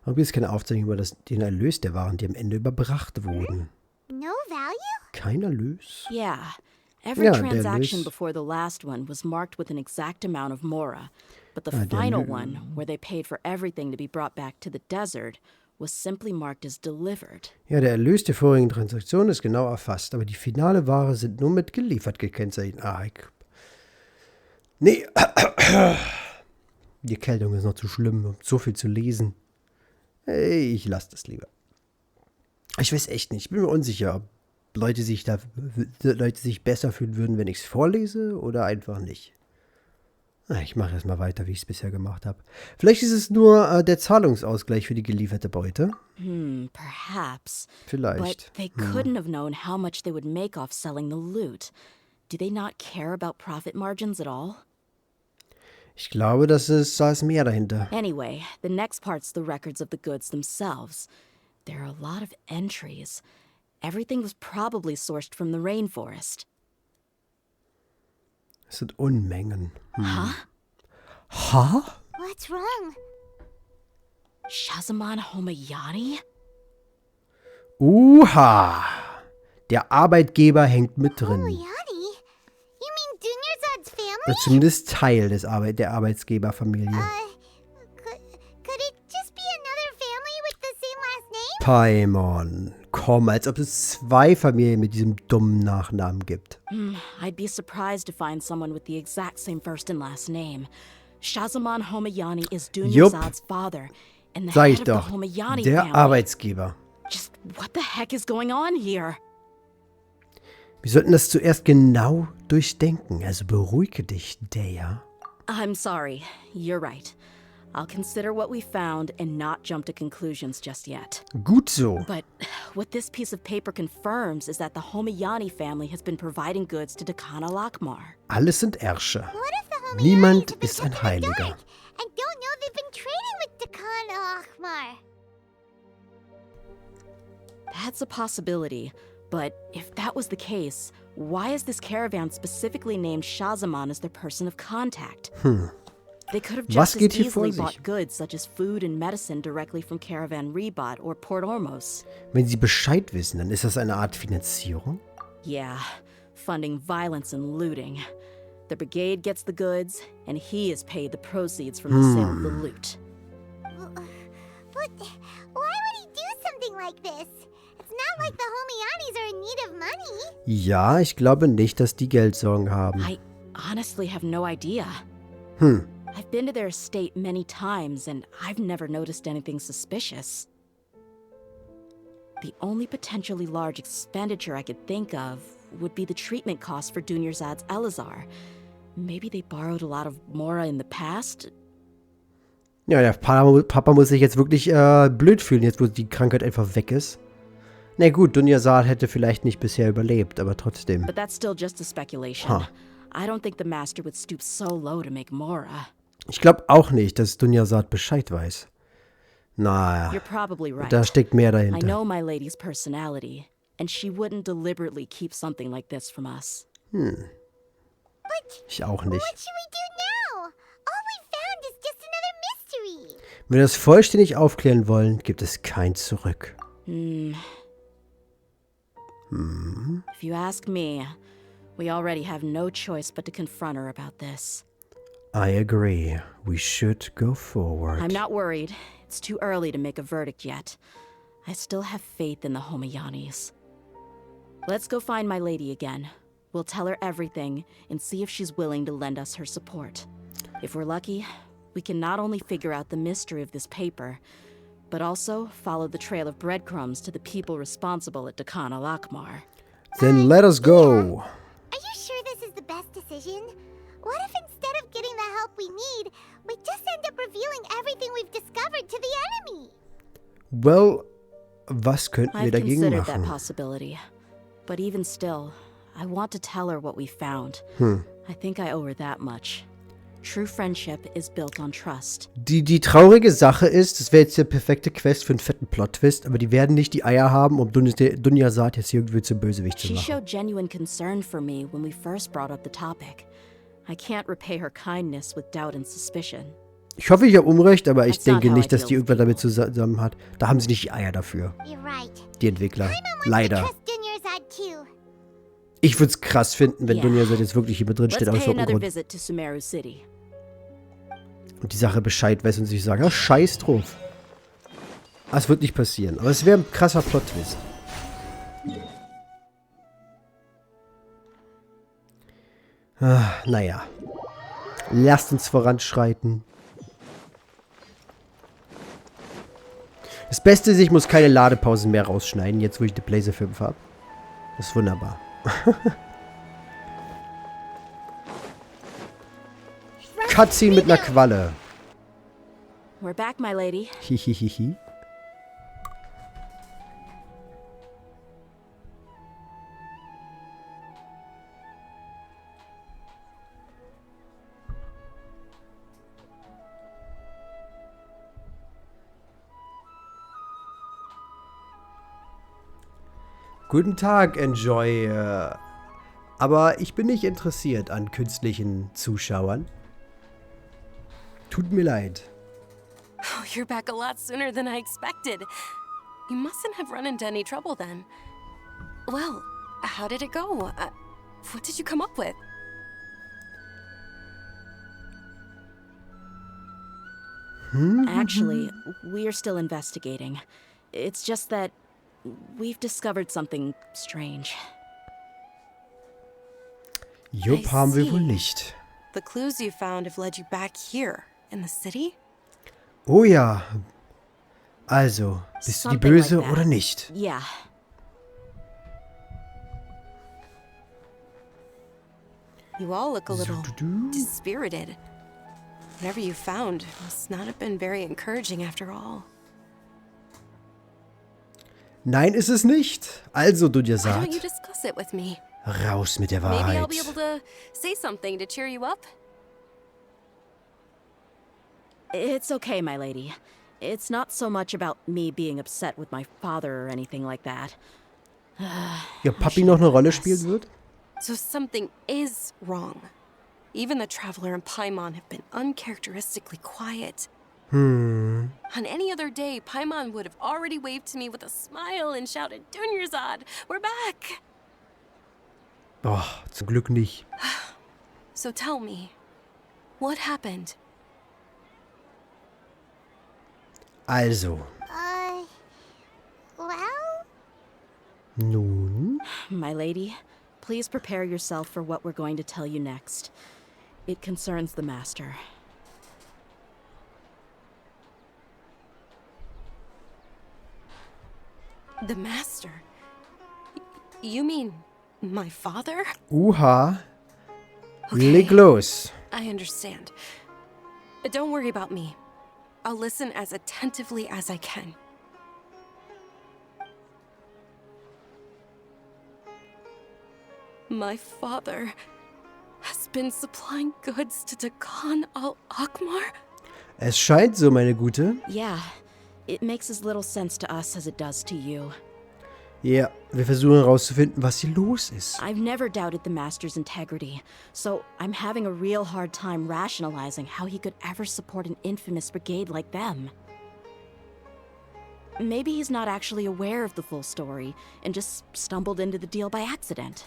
Warum gibt es keine Aufzeichnung über den Erlös der Waren, die am Ende überbracht wurden? No value? Kein Erlös? Yeah. Every Ja, der transaction Erlös. before the last one was marked with an exact amount of Mora, but the Der final Erlös. one, where they paid for everything to be brought back to the desert, was simply marked as delivered. Ja, der Erlös der vorigen Transaktion ist genau erfasst, aber die finale Ware sind nur mit geliefert gekennzeichnet. Nee. Die Erkältung ist noch zu schlimm, um so viel zu lesen. Hey, ich lasse das lieber. Ich weiß echt nicht, ich bin mir unsicher, ob Leute sich besser fühlen würden, wenn ich es vorlese oder einfach nicht. Ich mache erstmal weiter, wie ich es bisher gemacht habe. Vielleicht ist es nur der Zahlungsausgleich für die gelieferte Beute. Perhaps. Vielleicht. But they couldn't have known how much they would make off selling the loot. Do they not care about profit margins at all? Ich glaube, da ist mehr dahinter. Anyway, the next part's the records of the goods themselves. There are a lot of entries. Everything was probably sourced from the rainforest. Es sind Unmengen. Huh? What's wrong? Shazamon Homayani? Der Arbeitgeber hängt mit drin. Yadi? You mean Dunyarzad's family? Oder zumindest Teil der Arbeitsgeberfamilie. Could it just be another family with the same last name? Paimon, komm, als ob es 2 Familien mit diesem dummen Nachnamen gibt. I'd be surprised to find someone with the exact same first and last name. Shazamon Homayani is Dunyarzad's father, and the Sag head ich of the doch, Homayani der family. Arbeitsgeber. Just what the heck is going on here? Wir sollten das zuerst genau durchdenken. Also beruhige dich, Deya. I'm sorry. You're right. I'll consider what we found and not jump to conclusions just yet. Gut so. But what this piece of paper confirms is that the Homayani family has been providing goods to Dakana Lakmar. Alles sind Ärsche. What if the Homayani Niemand have been ist ein kept in the Heiliger. dark and don't know they've been trading with Dekan Akhmar? That's a possibility. But if that was the case, why is this caravan specifically named Shazaman as their person of contact? They could have Was just geht as hier vor easily sich? bought goods such as food and medicine directly from Caravan Rebot or Port Ormos. Wenn sie Bescheid wissen, dann ist das eine Art Finanzierung? Yeah, funding violence and looting. The brigade gets the goods, and he is paid the proceeds from the sale of the loot. But why would he do something like this? It's not like the Homayanis are in need of money. Ja, ich glaube nicht, dass die Geldsorgen haben. I honestly have no idea. I've been to their estate many times, and I've never noticed anything suspicious. The only potentially large expenditure I could think of would be the treatment costs for Dunyarzad's Elazar. Maybe they borrowed a lot of Mora in the past? Ja, der Papa muss sich jetzt wirklich blöd fühlen, jetzt wo die Krankheit einfach weg ist. Na gut, Dunyarzad hätte vielleicht nicht bisher überlebt, aber trotzdem. But that's still just a speculation. Huh. I don't think the master would stoop so low to make Mora. Ich glaube auch nicht, dass Dunyarzad Bescheid weiß. Naja, You're probably right. da steckt mehr I dahinter. know my lady's personality, and she wouldn't deliberately keep something like this from us. Ich auch nicht. What should we do now? All we found is just another mystery. Wenn wir das vollständig aufklären wollen, gibt es kein Zurück. If you ask me, we already have no choice but to confront her about this. I agree. We should go forward. I'm not worried. It's too early to make a verdict yet. I still have faith in the Homayanis. Let's go find my lady again. We'll tell her everything and see if she's willing to lend us her support. If we're lucky, we can not only figure out the mystery of this paper, but also follow the trail of breadcrumbs to the people responsible at Dakan al-Akmar. Then let us go. Are you sure this is the best decision? What if instead of getting the help we need, we just end up revealing everything we've discovered to the enemy? Well, was könnten wir I've dagegen considered that machen? possibility. But even still, I want to tell her what we found. I think I owe her that much. True friendship is built on trust. Die traurige Sache ist, das wäre jetzt der perfekte Quest für einen fetten Plot-Twist, aber die werden nicht die Eier haben, um Dunyarzad jetzt irgendwie zum Bösewicht zu She machen. showed genuine concern for me when we first brought up the topic. I can't repay her kindness with doubt and suspicion. Ich hoffe, ich habe Unrecht, aber ich That's not denke how I nicht, dass deal die with irgendwas damit people. zusammen hat. Da haben sie nicht die Eier dafür, You're right. die Entwickler. Paimon wants to Leider. trust Dunyarzad too. Ich würde es krass finden, wenn Yeah. Dunyarzad jetzt wirklich hier mit drin Let's steht, aus pay irgendeinem another Grund. visit to Sumeru City. Und die Sache Bescheid weiß und sich sagen, ja, scheiß drauf. Das wird nicht passieren, aber es wäre ein krasser Plot-Twist. Naja. Lasst uns voranschreiten. Das Beste ist, ich muss keine Ladepausen mehr rausschneiden, jetzt wo ich die PlayStation 5 habe. Das ist wunderbar. Cutscene mit einer Qualle. We're back, my lady. Hihihihi. Guten Tag, Enjoy. Aber ich bin nicht interessiert an künstlichen Zuschauern. Tut mir leid. Oh, you're back a lot sooner than I expected. You mustn't have run into any trouble then. Well, how did it go? What did you come up with? Actually, we are still investigating. It's just that we've discovered something strange. Jupp, I haben wir see. wohl nicht. The clues you found have led you back here, in the city? Oh ja. Also, bist du die Something Böse like that. oder nicht? Yeah. You all look a little dispirited. Whatever you found must not have been very encouraging after all. Nein, ist es nicht. Also, Why don't you Dehyas, discuss it with me? raus mit der Maybe I'll Wahrheit. be able to say something to cheer you up. It's okay, my lady. It's not so much about me being upset with my father or anything like that. Ja, Papi noch eine Rolle spielen wird? So something is wrong. Even the Traveler and Paimon have been uncharacteristically quiet. On any other day, Paimon would have already waved to me with a smile and shouted, "Dunyarzad, we're back!" Oh, zum Glück nicht. So tell me, what happened? Also, Well? nun. My lady, please prepare yourself for what we're going to tell you next. It concerns the Master. The Master? You mean my father? Uha. Okay. Leg los. I understand. Don't worry about me. I'll listen as attentively as I can. My father has been supplying goods to Dehyas al-Akmar? Es scheint so, meine Gute. Yeah, it makes as little sense to us as it does to you. Ja, wir versuchen herauszufinden, was hier los ist. I've never doubted the Master's integrity, so I'm having a real hard time rationalizing how he could ever support an infamous brigade like them. Maybe he's not actually aware of the full story and just stumbled into the deal by accident.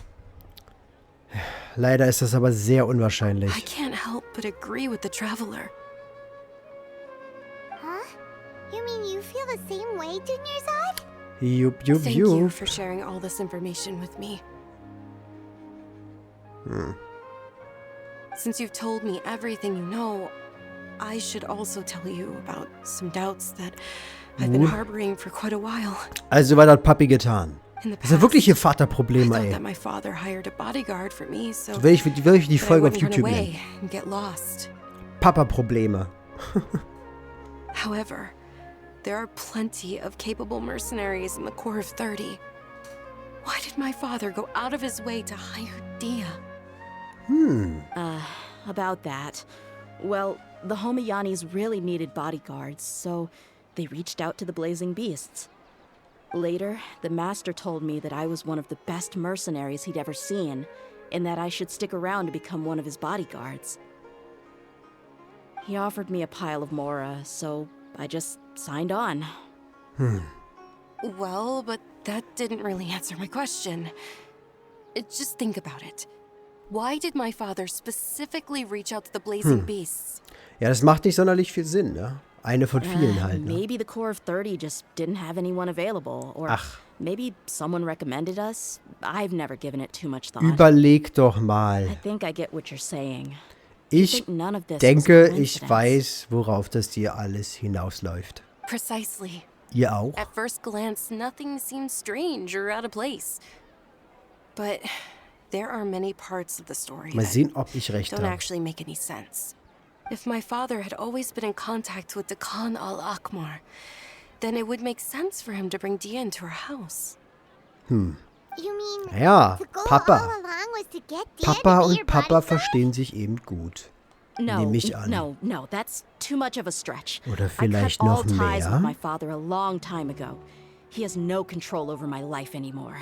Leider ist das aber sehr I unwahrscheinlich. can't help but agree with the Traveler. Huh? You mean you feel the same way, Dunyarzad? Jupp, jupp, Thank you jupp. for sharing all this information with me. Since you've told me everything you know, I should also tell you about some doubts that I've been harboring for quite a while. Also, was hat Papi getan? In the Das sind wirklich hier past, I Vaterprobleme, thought ey. that my father hired a bodyguard for me, so So will ich die that I Folge auf wouldn't run YouTube away nennen. and get lost. Papa-Probleme. However, there are plenty of capable mercenaries in the Corps of 30. Why did my father go out of his way to hire Dia? About that. Well, the Homayanis really needed bodyguards, so they reached out to the Blazing Beasts. Later, the Master told me that I was one of the best mercenaries he'd ever seen, and that I should stick around to become one of his bodyguards. He offered me a pile of Mora, so I just signed on. Well, but that didn't really answer my question. Just think about it. Why did my father specifically reach out to the Blazing Beasts? Ja, das macht nicht sonderlich viel Sinn, ne? Eine von vielen halt, ne? Maybe the Corps of 30 just didn't have anyone available, or Ach. maybe someone recommended us. I've never given it too much thought. Überleg doch I mal. think I get what you're saying. Ich think none of this denke, was a ich coincidence. weiß, worauf das hier alles hinausläuft. Precisely. Ihr auch? At first glance, nothing seems strange or out of place. But there are many parts of the story Mal that sehen, ob ich recht don't habe. actually make any sense. If my father had always been in contact with Dehyas al-Akmar, then it would make sense for him to bring Dia into our house. You mean Ja, the goal all Papa. along was to get Dia Papa to be your und Papa bodyguard? verstehen sich eben gut. No, Nehme ich an. no, that's too much of a stretch. Oder I vielleicht cut all noch ties mehr? with my father a long time ago. He has no control over my life anymore.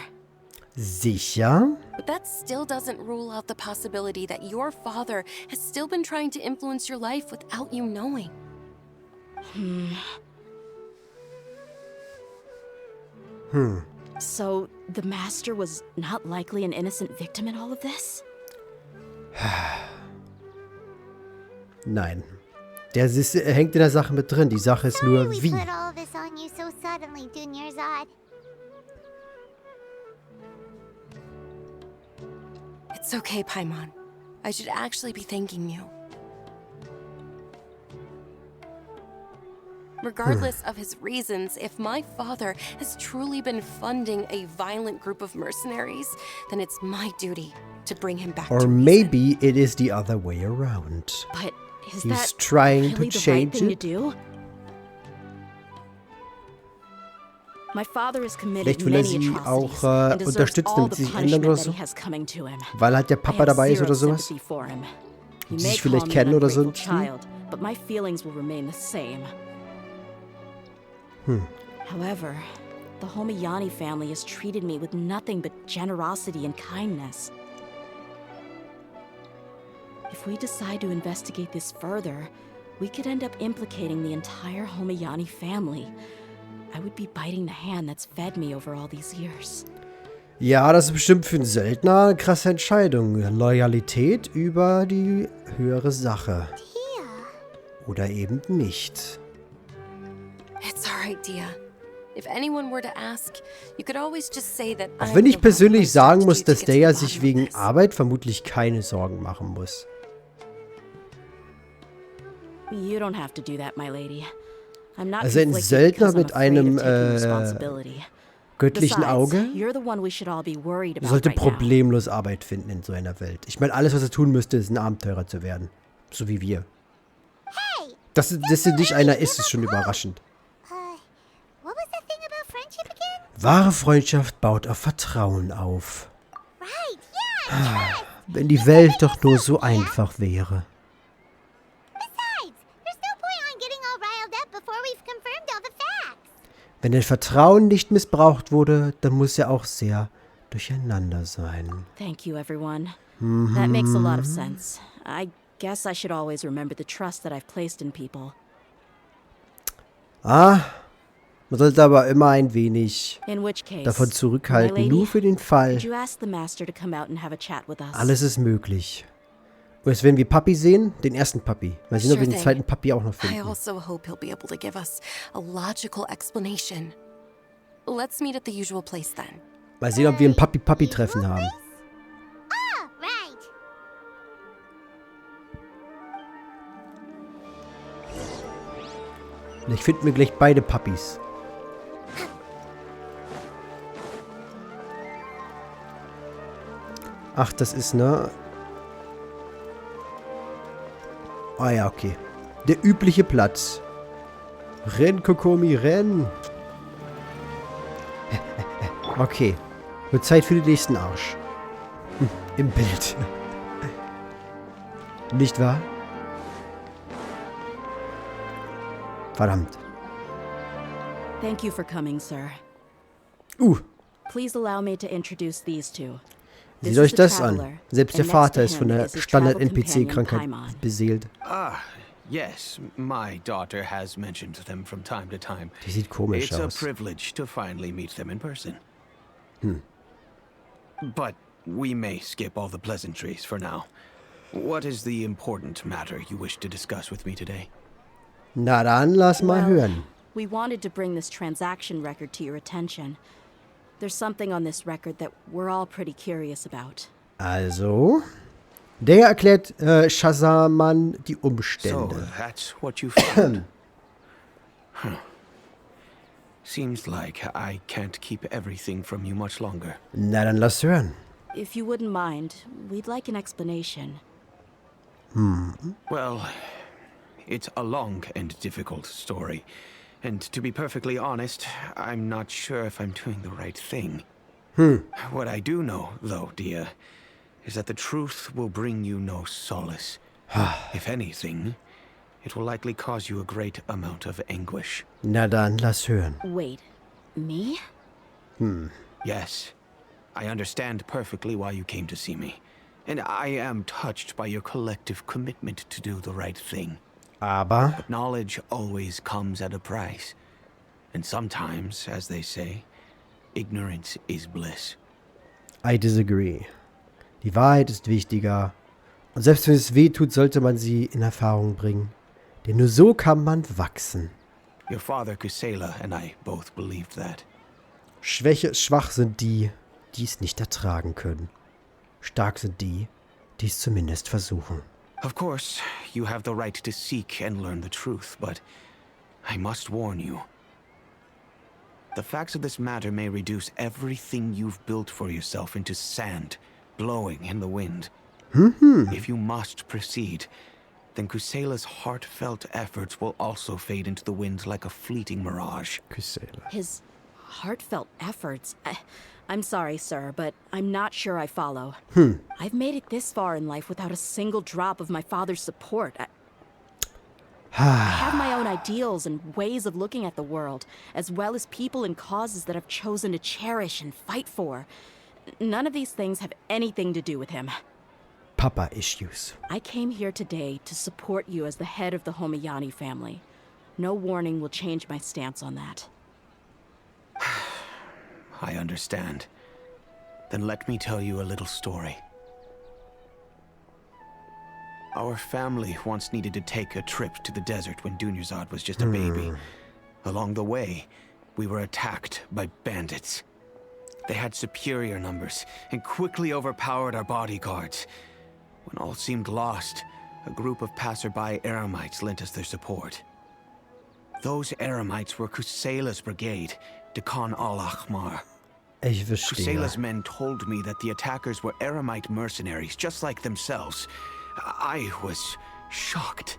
Sicher? But that still doesn't rule out the possibility that your father has still been trying to influence your life without you knowing. So the Master was not likely an innocent victim in all of this? Nein. Er hängt in der Sache mit drin. Die Sache ist Sorry nur, we wie. put all this on you so suddenly, Dunyarzad. It's okay, Paimon. I should actually be thanking you. Regardless of his reasons, if my father has truly been funding a violent group of mercenaries, then it's my duty to bring him back Or to reason. maybe it is the other way around. But is He's that trying to really the right change thing it. to do? My father has committed Vielleicht will er many sie atrocities auch and deserves unterstützen, all damit the sie sich ändern oder punishment that so. he has coming to him. Weil halt der I Papa have dabei ist zero oder sowas. sympathy for him. Die You may sich call vielleicht me kennen an oder so. ungrateful child, but my feelings will remain the same. However, the Homayani family has treated me with nothing but generosity and kindness. If we decide to investigate this further, we could end up implicating the entire Homayani family. I would be biting the hand that's fed me over all these years. Ja, das ist bestimmt für einen Söldner eine krasse Entscheidung. Loyalität über die höhere Sache. Oder eben nicht. It's alright, Dia. If anyone were to ask, you could always just say that Auch I'm wenn the ich wrong persönlich person sagen to muss, do to dass get der to ja the sich bottom of wegen this. Arbeit vermutlich keine Sorgen machen muss. You don't have to do that, my lady. I'm not Also ein conflicted Söldner because I'm mit afraid of einem taking responsibility. göttlichen Besides, Auge you're the one we should all be worried about sollte right now. problemlos Arbeit finden in so einer Welt. Ich meine, alles, was er tun müsste, ist ein Abenteurer zu werden. So wie wir. Dass er nicht einer ist, ist schon überraschend. What was that thing about friendship again? Wahre Freundschaft baut auf Vertrauen auf. Right, yeah, trust. Wenn die Welt doch nur so einfach wäre. Besides, there's no point on getting all riled up before we've confirmed all the facts. Wenn dein Vertrauen nicht missbraucht wurde, dann muss er auch sehr durcheinander sein. Thank you, everyone. That makes a lot of sense. I guess I should always remember the trust that I've placed in people. Man sollte aber immer ein wenig In which case, davon my zurückhalten, lady, nur für den Fall. could you ask the master to come out and have a chat with us? Alles ist möglich. Und jetzt werden wir Papi sehen, den ersten Papi. Mal sehen, ob wir den Sure zweiten Papi auch noch I finden. also hope he'll be able to give us a logical explanation. Let's meet at the usual place then. Mal sehen, ob wir ein Papi-Papi-Treffen haben. Oh, right. Vielleicht finden wir gleich beide Papis. Ach, das ist, ne? Ah ja, okay. Der übliche Platz. Renn, Kokomi, renn. Okay. Wird Zeit für den nächsten Arsch. Im Bild. Nicht wahr? Verdammt. Thank you for coming, sir. Please allow me to introduce these two. This Seht euch is the das an. traveler, Selbst der and next Vater to ist von him der is his travel companion, Standard-NPC-Krankheit Paimon. beseelt. Yes, my daughter has mentioned them from time to time. Die sieht komisch It's a aus. privilege to finally meet them in person. But we may skip all the pleasantries for now. What is the important matter you wish to discuss with me today? Na dann, lass mal Well, hören. we wanted to bring this transaction record to your attention. There's something on this record that we're all pretty curious about. Also, der erklärt Shazaman die So, Umstände. that's what you found. Seems like I can't keep everything from you much longer. Na dann, lass hören. If you wouldn't mind, we'd like an explanation. Well, it's a long and difficult story. And to be perfectly honest, I'm not sure if I'm doing the right thing. What I do know, though, Dia, is that the truth will bring you no solace. If anything, it will likely cause you a great amount of anguish. Na dann, lass hören. Wait, me? Yes, I understand perfectly why you came to see me. And I am touched by your collective commitment to do the right thing. Aber But knowledge always comes at a price. And sometimes, as they say, ignorance is bliss. I disagree. Die Wahrheit ist wichtiger. Und selbst wenn es weh tut, sollte man sie in Erfahrung bringen. Denn nur so kann man wachsen. Your father, Kusela, and I both believed that. Schwach sind die, die es nicht ertragen können. Stark sind die, die es zumindest versuchen. Of course, you have the right to seek and learn the truth, but I must warn you. The facts of this matter may reduce everything you've built for yourself into sand blowing in the wind. If you must proceed, then Kusela's heartfelt efforts will also fade into the wind like a fleeting mirage. Kusela. His heartfelt efforts? I'm sorry, sir, but I'm not sure I follow. I've made it this far in life without a single drop of my father's support. I have my own ideals and ways of looking at the world, as well as people and causes that I've chosen to cherish and fight for. None of these things have anything to do with him. Papa issues. I came here today to support you as the head of the Homiyani family. No warning will change my stance on that. I understand. Then let me tell you a little story. Our family once needed to take a trip to the desert when Dunyarzad was just a baby. Along the way, we were attacked by bandits. They had superior numbers and quickly overpowered our bodyguards. When all seemed lost, a group of passerby Eremites lent us their support. Those Eremites were Kusela's brigade, Dehyas al-Ahmar. Ich verstehe. Kusela's men told me that the attackers were Eremite mercenaries, just like themselves. I was shocked.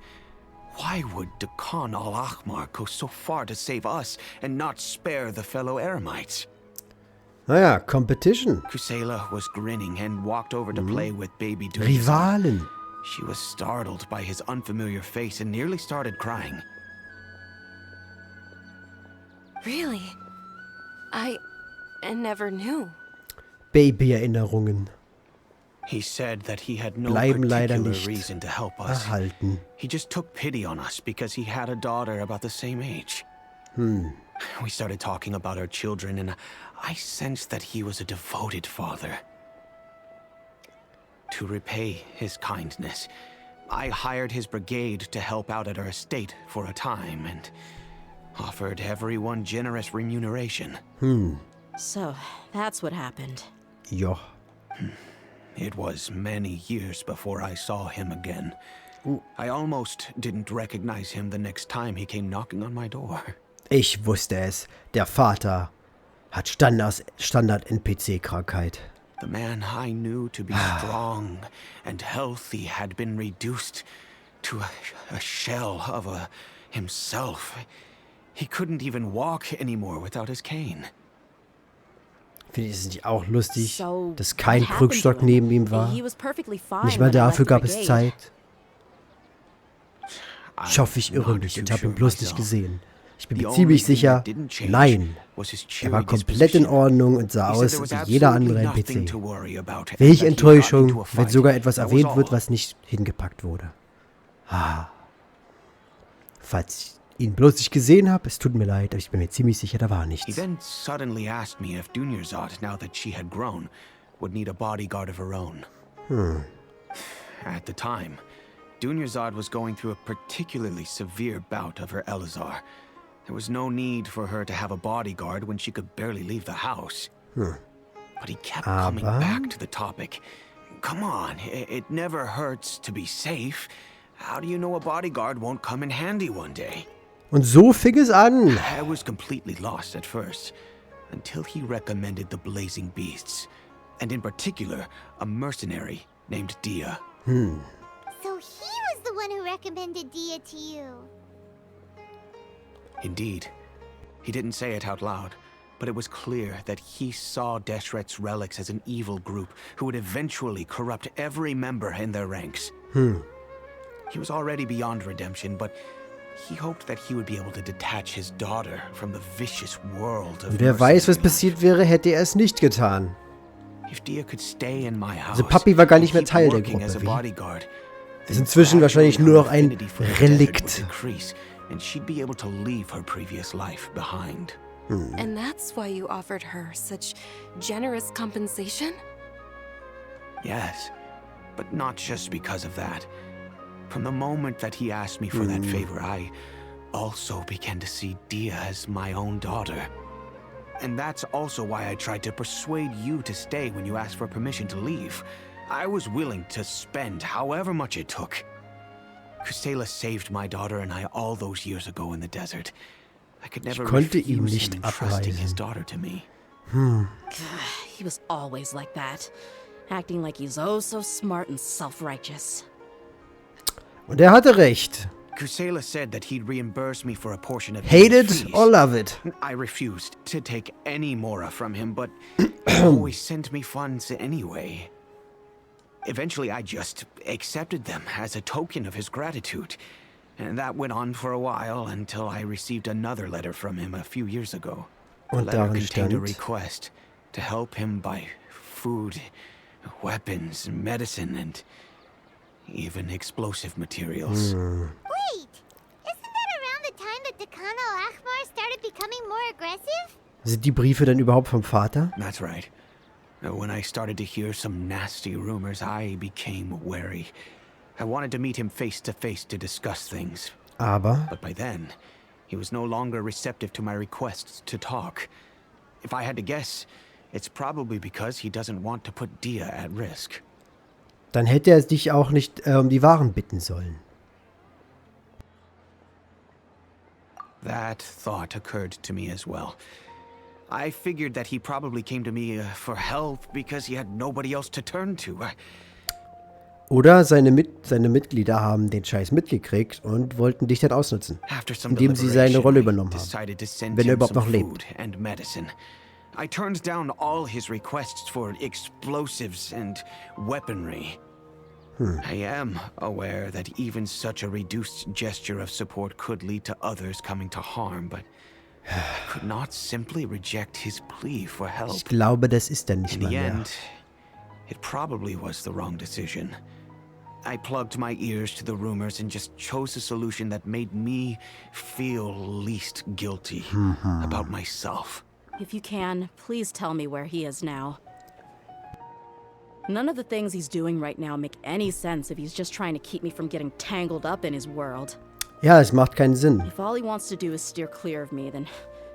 Why would Dehyas al-Ahmar go so far to save us and not spare the fellow Eremites? Naja, Competition. Kusela was grinning and walked over to play with baby Dunyarzad. Rivalen. She was startled by his unfamiliar face and nearly started crying. Really? I never knew. Baby-Erinnerungen He said that he had no bleiben leider particular nicht reason to help us. erhalten. He just took pity on us because he had a daughter about the same age. We started talking about our children, and I sensed that he was a devoted father. To repay his kindness, I hired his brigade to help out at our estate for a time, and offered everyone generous remuneration. So, that's what happened. Ja. It was many years before I saw him again. I almost didn't recognize him the next time he came knocking on my door. Ich wusste es. Der Vater hat Standard-NPC-Krankheit. The man I knew to be strong and healthy had been reduced to a shell of himself. He couldn't even walk anymore without his cane. Finde ich es nicht auch lustig, So, dass kein what happened Krückstock to him? neben ihm war? He was perfectly fine Nicht mal when I left dafür the gab es brigade. Zeit. Ich I'm hoffe, ich irre not mich too und habe ihn sure bloß nicht myself. gesehen. Ich bin The mir only ziemlich thing sicher, that didn't change nein. was his Er war cheery komplett in disposition. Ordnung und sah He said aus there was wie jeder absolutely andere nothing NPC. to worry about, and Welche that he got Enttäuschung, into a wenn fight. sogar etwas That was erwähnt wird, all. was nicht hingepackt wurde. Falls ich ihn bloß nicht gesehen habe, es tut mir leid, aber ich bin mir ziemlich sicher, da war He nichts. then suddenly asked me if Dunyarzad, now that she had grown, would need a bodyguard of her own. At the time, Dunyarzad was going through a particularly severe bout of her Elazar. There was no need for her to have a bodyguard when she could barely leave the house. But he kept coming Aber- back to the topic. Come on, it never hurts to be safe. How do you know a bodyguard won't come in handy one day? Und so fing es an. I was completely lost at first, until he recommended the Blazing Beasts, and in particular, a mercenary named Dia. So he was the one who recommended Dia to you. Indeed. He didn't say it out loud, but it was clear that he saw Deshret's relics as an evil group who would eventually corrupt every member in their ranks. He was already beyond redemption, but he hoped that he would be able to detach his daughter from the vicious world of Wer weiß, was mercenary passiert wäre, hätte er es nicht getan. life. If Dia could stay in my house, Also Papi war gar nicht mehr and keep Teil der working as a Gruppe, wie? bodyguard, Ist inzwischen wahrscheinlich nur noch ein Relikt. and she'd be able to leave her previous life behind. And that's why you offered her such generous compensation? Yes, but not just because of that. From the moment that he asked me for that favor, I also began to see Dia as my own daughter. And that's also why I tried to persuade you to stay when you asked for permission to leave. I was willing to spend however much it took. Kusela saved my daughter and I all those years ago in the desert. I could never konnte ihm refuse nicht him entrusting his abweisen. daughter to me. He was always like that. acting like he's oh so smart and self-righteous. Und er hatte recht. Kusela said that he'd reimburse me for a portion of Hate his it fees. or love it. I refused to take any Mora from him, but he always sent me funds anyway. Eventually, I just accepted them as a token of his gratitude. And that went on for a while until I received another letter from him a few years ago. The Und letter darin contained a stand, request to help him buy food, weapons, medicine, and even explosive materials. Wait! Isn't that around the time that Dehyas Akhmar started becoming more aggressive? sind die Briefe denn überhaupt vom Vater? That's right. When I started to hear some nasty rumors, I became wary. I wanted to meet him face to face to discuss things. Aber But by then, he was no longer receptive to my requests to talk. If I had to guess, it's probably because he doesn't want to put Dia at risk. dann hätte er dich auch nicht um die Waren bitten sollen. That thought occurred to me as well. I figured that he probably came to me for help because he had nobody else to turn to. Oder seine Mitglieder haben den Scheiß mitgekriegt und wollten dich dann ausnutzen, After some indem sie seine deliberation, Rolle I übernommen haben. decided to send Wenn er him überhaupt some noch lebt. food and medicine. I turned down all his requests for explosives and weaponry. I am aware that even such a reduced gesture of support could lead to others coming to harm, but I could not simply reject his plea for help. Ich glaube, das ist dann nicht In mal the mehr. end, it probably was the wrong decision. I plugged my ears to the rumors and just chose a solution that made me feel least guilty about myself. If you can, please tell me where he is now. None of the things he's doing right now make any sense if he's just trying to keep me from getting tangled up in his world. Ja, es macht keinen Sinn. If all he wants to do is steer clear of me, then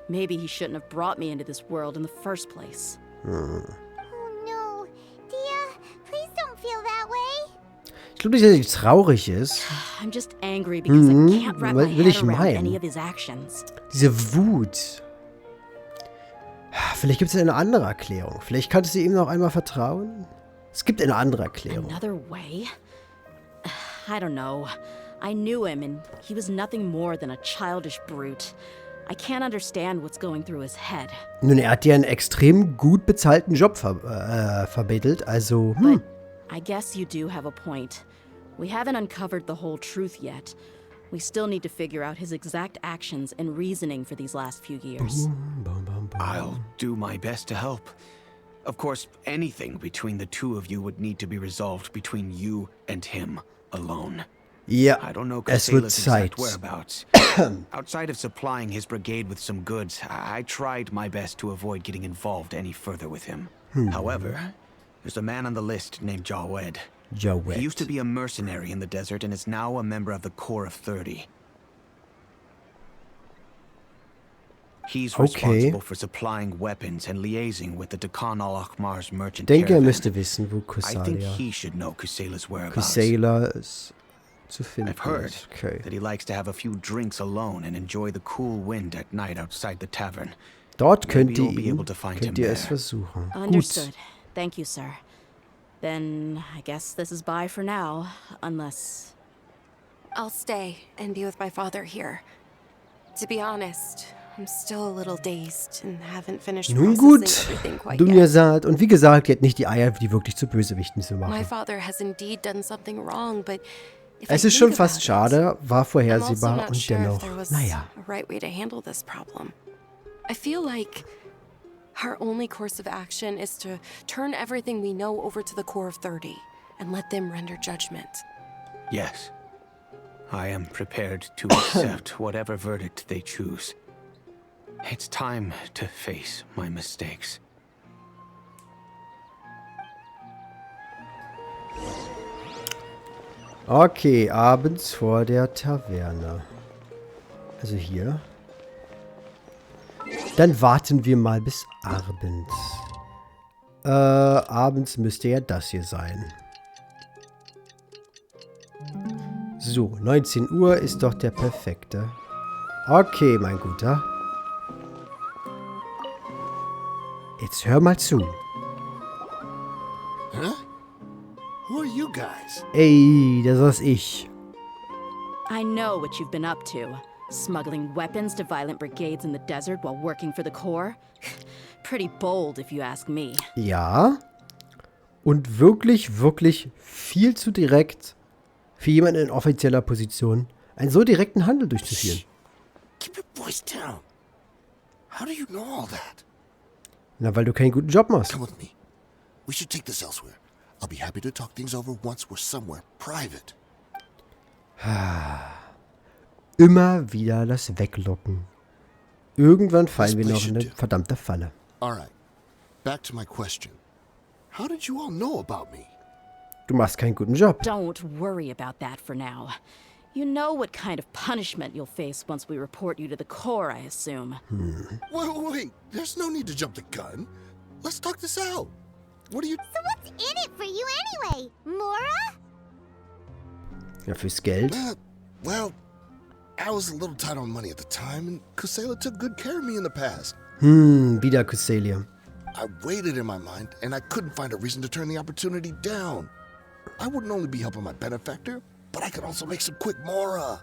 maybe he shouldn't have brought me into this world in the first place. Oh no. Dia, please don't feel that way. Ich glaube nicht, dass er traurig ist. I'm just angry because I can't wrap my will ich head around meinen? any of his actions. Diese Wut. Vielleicht gibt es eine andere Erklärung. Vielleicht kannst du ihm noch einmal vertrauen. Es gibt eine andere Erklärung. Another way? I don't know. I knew him, and he was nothing more than a childish brute. I can't understand what's going through his head. Nun, er hat dir einen extrem gut bezahlten Job verbettelt, also, But I guess you do have a point. We haven't uncovered the whole truth yet. We still need to figure out his exact actions and reasoning for these last few years. I'll do my best to help. Of course, anything between the two of you would need to be resolved between you and him alone. Ja, I don't know es wird Kusela's Zeit. exact whereabouts. Outside of supplying his brigade with some goods, I tried my best to avoid getting involved any further with him. However, there's a man on the list named Jawed. He used to be a mercenary in the desert and is now a member of the Corps of 30. He's responsible for supplying weapons and liaising with the Dehyas Akhmar's merchant Ich denke, er caravan. müsste wissen, wo I think Kusalia, he should know Kusela's whereabouts. Kusela ist zu finden. I've heard ist. Okay. that he likes to have a few drinks alone and enjoy the cool wind at night outside the tavern. Dort Maybe you'll be able to find him könnt ihr es there. versuchen. Understood. Thank you, sir. Then I guess this is bye for now, unless... I'll stay and be with my father here. To be honest, I'm still a little dazed and haven't finished Nun processing gut, everything quite du yet. mir sagt, und wie gesagt, ihr habt nicht die Eier, die wirklich zu Bösewichten zu My machen. father has indeed done something wrong, but if Es I ist schon think fast about it, schade, war I'm also vorhersehbar not und sure if dennoch, there was naja. a right way to handle this problem. I feel like our only course of action is to turn everything we know over to the Corps of 30 and let them render judgment. Yes. I am prepared to accept whatever verdict they choose. It's time to face my mistakes. Okay, abends vor der Taverne. Also hier. Dann warten wir mal bis abends. Abends müsste ja das hier sein. So, 19 Uhr ist doch der perfekte. Okay, mein Guter. Jetzt hör mal zu. Huh? you guys? Ey, das war's ich. I know what you've been up to. Smuggling weapons to violent brigades in the desert while working for the Corps. Pretty bold, if you ask me. Ja. Und wirklich, wirklich viel zu direkt für jemanden in offizieller Position, einen so direkten Handel durchzuführen. Keep your voice down. How do you know all that? Na, weil du keinen guten Job machst. Come with me. We should take this elsewhere. I'll be happy to talk things over once we're somewhere private. Immer wieder das Weglocken. Irgendwann fallen wir noch in eine verdammte Falle. Alright. Back to my question. How did you all know about me? Du machst keinen guten Job. Don't worry about that for now. You know what kind of punishment you'll face once we report you to the Corps, I assume. Wait. There's no need to jump the gun. Let's talk this out. What do you... So what's in it for you anyway, Mora? Ja, fürs Geld. Well, I was a little tight on money at the time, and Kusela took good care of me in the past. Wieder Kuselia. I weighed it in my mind, and I couldn't find a reason to turn the opportunity down. I wouldn't only be helping my benefactor, but I could also make some quick Mora.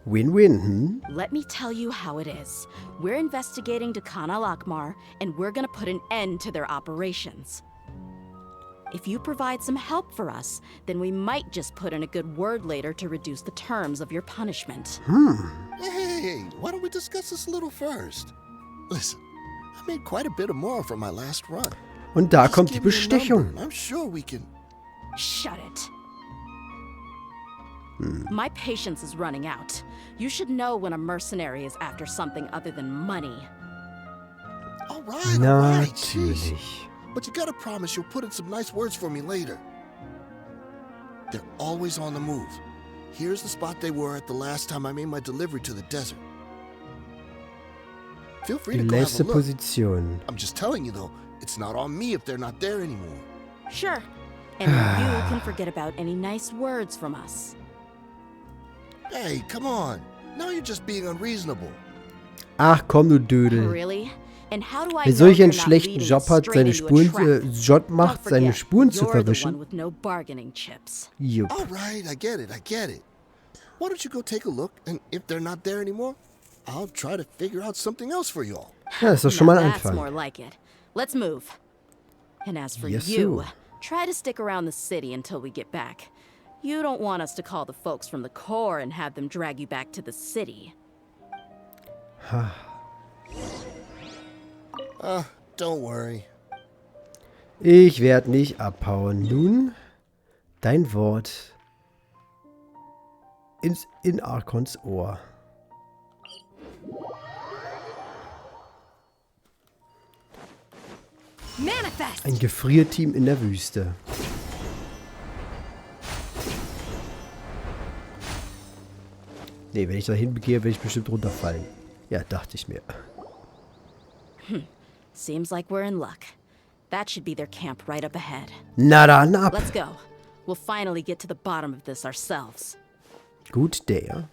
Win-win, Let me tell you how it is. We're investigating Dehyas al-Akmar, and we're gonna put an end to their operations. If you provide some help for us, then we might just put in a good word later to reduce the terms of your punishment. Hey, why don't we discuss this a little first? Listen, I made quite a bit of Mora from my last run. Und da Just kommt die give me a number, Bestechung. and I'm sure we can... Shut it. My patience is running out. You should know when a mercenary is after something other than money. All right, jeez. Natürlich. But you gotta promise you'll put in some nice words for me later. They're always on the move. Here's the spot they were at the last time I made my delivery to the desert. Feel free Die to go have letzte a look. Position. I'm just telling you though, it's not on me if they're not there anymore. Sure. And you can forget about any nice words from us. Hey, come on. Now you're just being unreasonable. Ach komm, du Dödel. Really? And how do I Wer know solch you're einen not schlechten leading Job us hat, straight seine into a Spuren, trap? Job Don't macht, seine forget, Spuren zu you're the one verwischen. with no bargaining chips. Jupp. All right, I get it. Why don't you go take a look, and if they're not there anymore, I'll try to figure out something else for you all. Ja, ist doch schon mal Now ein that's more Anfang. like it. Let's move. And as for Yes, you, sir. try to stick around the city until we get back. You don't want us to call the folks from the Corps and have them drag you back to the city. Don't worry. Ich werde nicht abhauen. Nun, dein Wort in Arkons Ohr. Manifest! Ein Gefrierteam in der Wüste. Nee, wenn ich da hingehe, werde ich bestimmt runterfallen. Ja, dachte ich mir. Seems like we're in luck. That should be their camp right up ahead. Na dann ab. Let's go. We'll finally get to the bottom of this ourselves. Gut, der.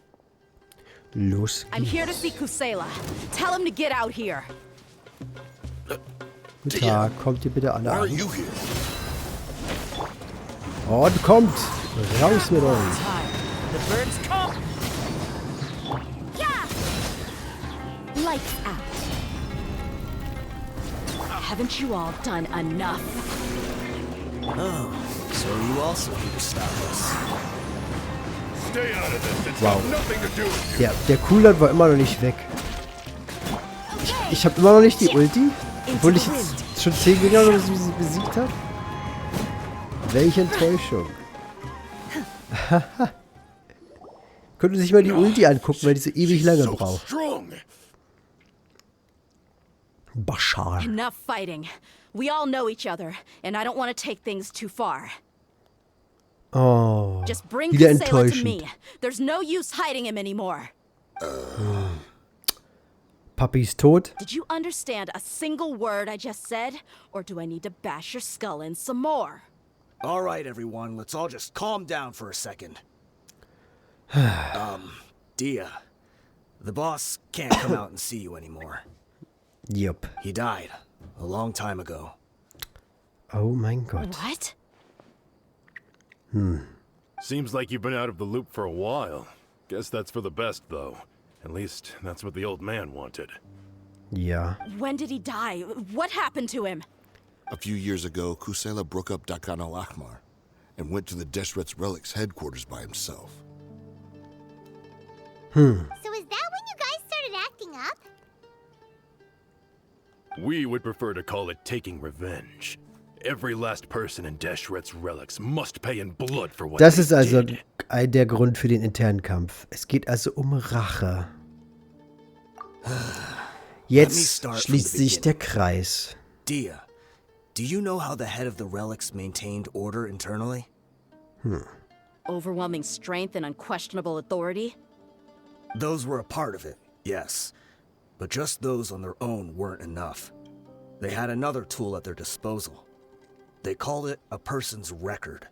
Los I'm geht's. here to see Kusela. Tell him to get out here. Guten Tag, kommt ihr bitte alle Why are an. you here? Und kommt! Raus mit euch! The birds come! Lights out. Haven't you all done enough? Oh, so you also need to stop us. Stay out of this. It's Wow. got nothing to do with you. Der Cooldown war immer noch nicht weg. Ich habe immer noch nicht die Ulti, obwohl ich jetzt schon 10 Gegner oder so besiegt habe. Welche Enttäuschung. Könnte sich mal die Ulti angucken, weil die so ewig lange So braucht. strong. Bashar. Enough fighting. We all know each other, and I don't want to take things too far. Oh, Just bring wieder Kusela to enttäuschend. me. There's no use hiding him anymore. Papi ist tot. Did you understand a single word I just said? Or do I need to bash your skull in some more? All right, everyone, let's all just calm down for a second. Dia, the boss can't come out and see you anymore. Jupp. He died a long time ago. Oh mein Gott. What? Seems like you've been out of the loop for a while. Guess that's for the best, though. At least, that's what the old man wanted. Ja. When did he die? What happened to him? A few years ago, Kusela broke up Deus-Kain al-Ahmar and went to the Deshret's Relics headquarters by himself. So is that when you guys started acting up? We would prefer to call it taking revenge. Every last person in Deshret's Relics must pay in blood for what Das they ist also did. der Grund für den internen Kampf. Es geht also um Rache. Jetzt schließt sich der Kreis. Dia, do you know how the head of the relics maintained order internally? Overwhelming strength and unquestionable authority? Those were a part of it, yes. But just those on their own weren't enough. They had another tool at their disposal. They called it a person's record.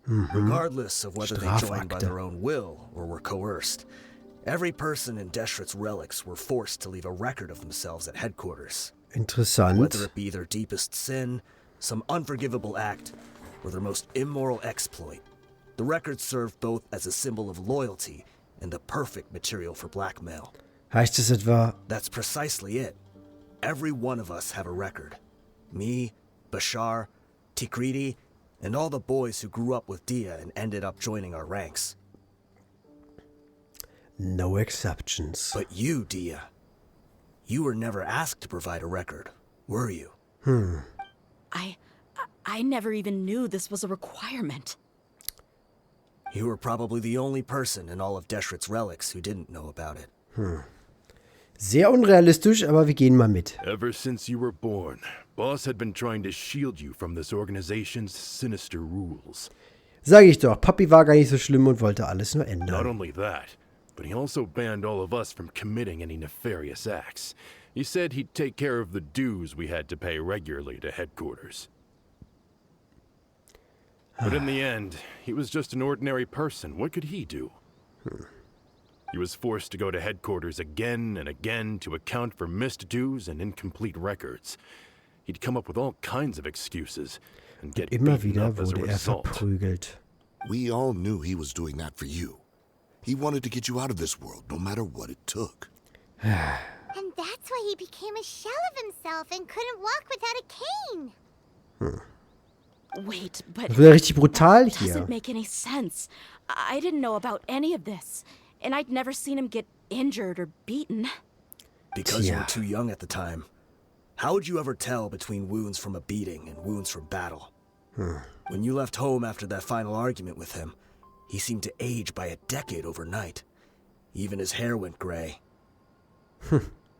Regardless of whether they joined by their own will or were coerced, every person in Deshret's Relics were forced to leave a record of themselves at headquarters. Interessant. Whether it be their deepest sin, some unforgivable act, or their most immoral exploit, the record served both as a symbol of loyalty and the perfect material for blackmail. Heißt es etwa, That's precisely it. Every one of us have a record. Me, Bashar, Tikriti, and all the boys who grew up with Dia and ended up joining our ranks. no exceptions? But you, Dia, you were never asked to provide a record, were you? I never even knew this was a requirement. You were probably the only person in all of Deshret's Relics who didn't know about it. Sehr unrealistisch, aber wir gehen mal mit. Ever since you were born, Boss had been trying to shield you from this organization's sinister rules. Sag ich doch, Papi war gar nicht so schlimm und wollte alles nur Not ändern. only that, but he also banned all of us from committing any nefarious acts. He said he'd take care of the dues we had to pay regularly to headquarters. But in the end, he was just an ordinary person. What could he do? He was forced to go to headquarters again and again to account for missed dues and incomplete records. He'd come up with all kinds of excuses and get Immer beaten wieder up as a wurde result. verprügelt. We all knew he was doing that for you. He wanted to get you out of this world, no matter what it took. And that's why he became a shell of himself and couldn't walk without a cane. Wait, but Das wird richtig brutal that hier. doesn't make any sense. I didn't know about any of this, and I'd never seen him get injured or beaten. Because you were Tja. too young at the time. How would you ever tell between wounds from a beating and wounds from battle? When you left home after that final argument with him, he seemed to age by a decade overnight. Even his hair went gray.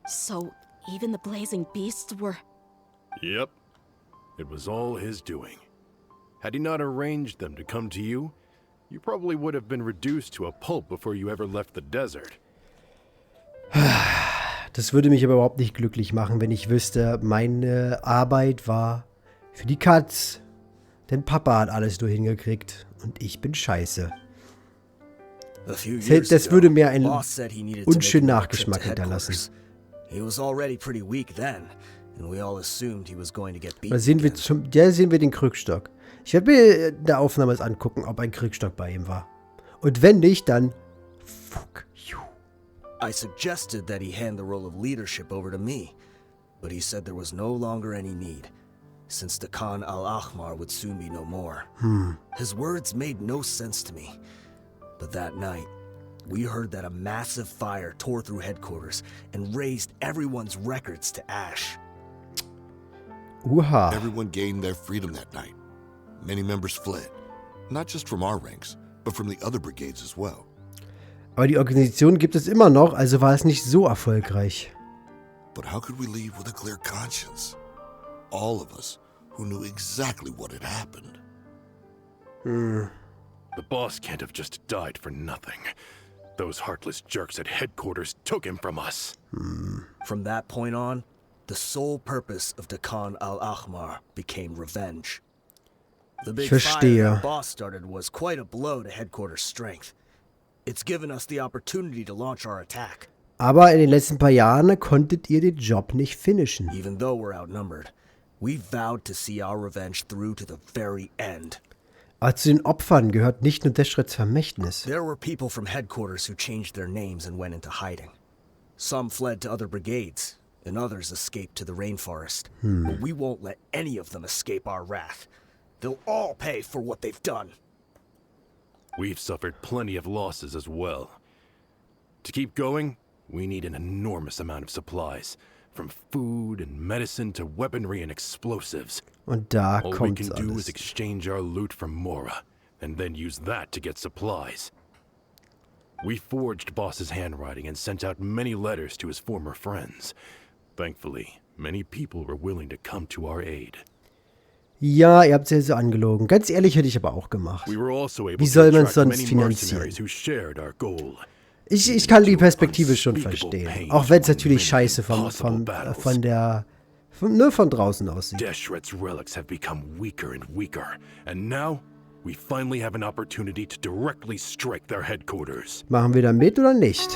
So even the blazing beasts were... Yep. It was all his doing. Had he not arranged them to come to you, you probably would have been reduced to a pulp before you ever left the desert. Das würde mich aber überhaupt nicht glücklich machen, wenn ich wüsste, meine Arbeit war für die Katz. Denn Papa hat alles nur hingekriegt und ich bin scheiße. A few years Das ago, würde mir einen Boss said he needed to make unschönen another trip to Nachgeschmack hinterlassen. headquarters. He was already pretty weak then, and we all assumed he was going to get Da beaten sehen wir, again. sehen wir den Krückstock. Ich werde mir in der Aufnahme jetzt angucken, ob ein Krückstock bei ihm war. Und wenn nicht, dann fuck you. I suggested that he hand the role of leadership over to me, but he said there was no longer any need, since Deus-Kain al-Ahmar would soon be no more. His words made no sense to me. But that night, we heard that a massive fire tore through headquarters and razed everyone's records to ash. Uha. Everyone gained their freedom that night. Many members fled, not just from our ranks, but from the other brigades as well. Aber die Organisation gibt es immer noch, also war es nicht so erfolgreich. But how could we leave with a clear conscience? All of us who knew exactly what had happened. The boss can't have just died for nothing. Those heartless jerks at headquarters took him from us. From that point on, the sole purpose of Deus-Kain al-Ahmar became revenge. The big fire verstehe. that Boss started was quite a blow to headquarters' strength. It's given us the opportunity to launch our attack. Aber in den letzten paar Jahren konntet ihr den Job nicht finishen. Even though we're outnumbered, we vowed to see our revenge through to the very end. Aber zu den Opfern gehört nicht nur Deshrets Vermächtnis. There were people from headquarters who changed their names and went into hiding. Some fled to other brigades, and others escaped to the rainforest. But we won't let any of them escape our wrath. They'll all pay for what they've done. We've suffered plenty of losses as well. To keep going, we need an enormous amount of supplies. From food and medicine to weaponry and explosives. Und da All we kommt's can do alles. is exchange our loot from Mora, and then use that to get supplies. We forged Boss's handwriting and sent out many letters to his former friends. Thankfully, many people were willing to come to our aid. Ja, ihr habt sehr, sehr angelogen. Ganz ehrlich, hätte ich aber auch gemacht. We were also able Wie to soll man attract sonst many finanzieren? mercenaries who shared our goal. Ich kann die Perspektive schon verstehen. Auch wenn es natürlich scheiße von draußen aussieht. Deshrets relics have become weaker and weaker, and now we finally have an opportunity to directly strike their headquarters. Machen wir da mit oder nicht?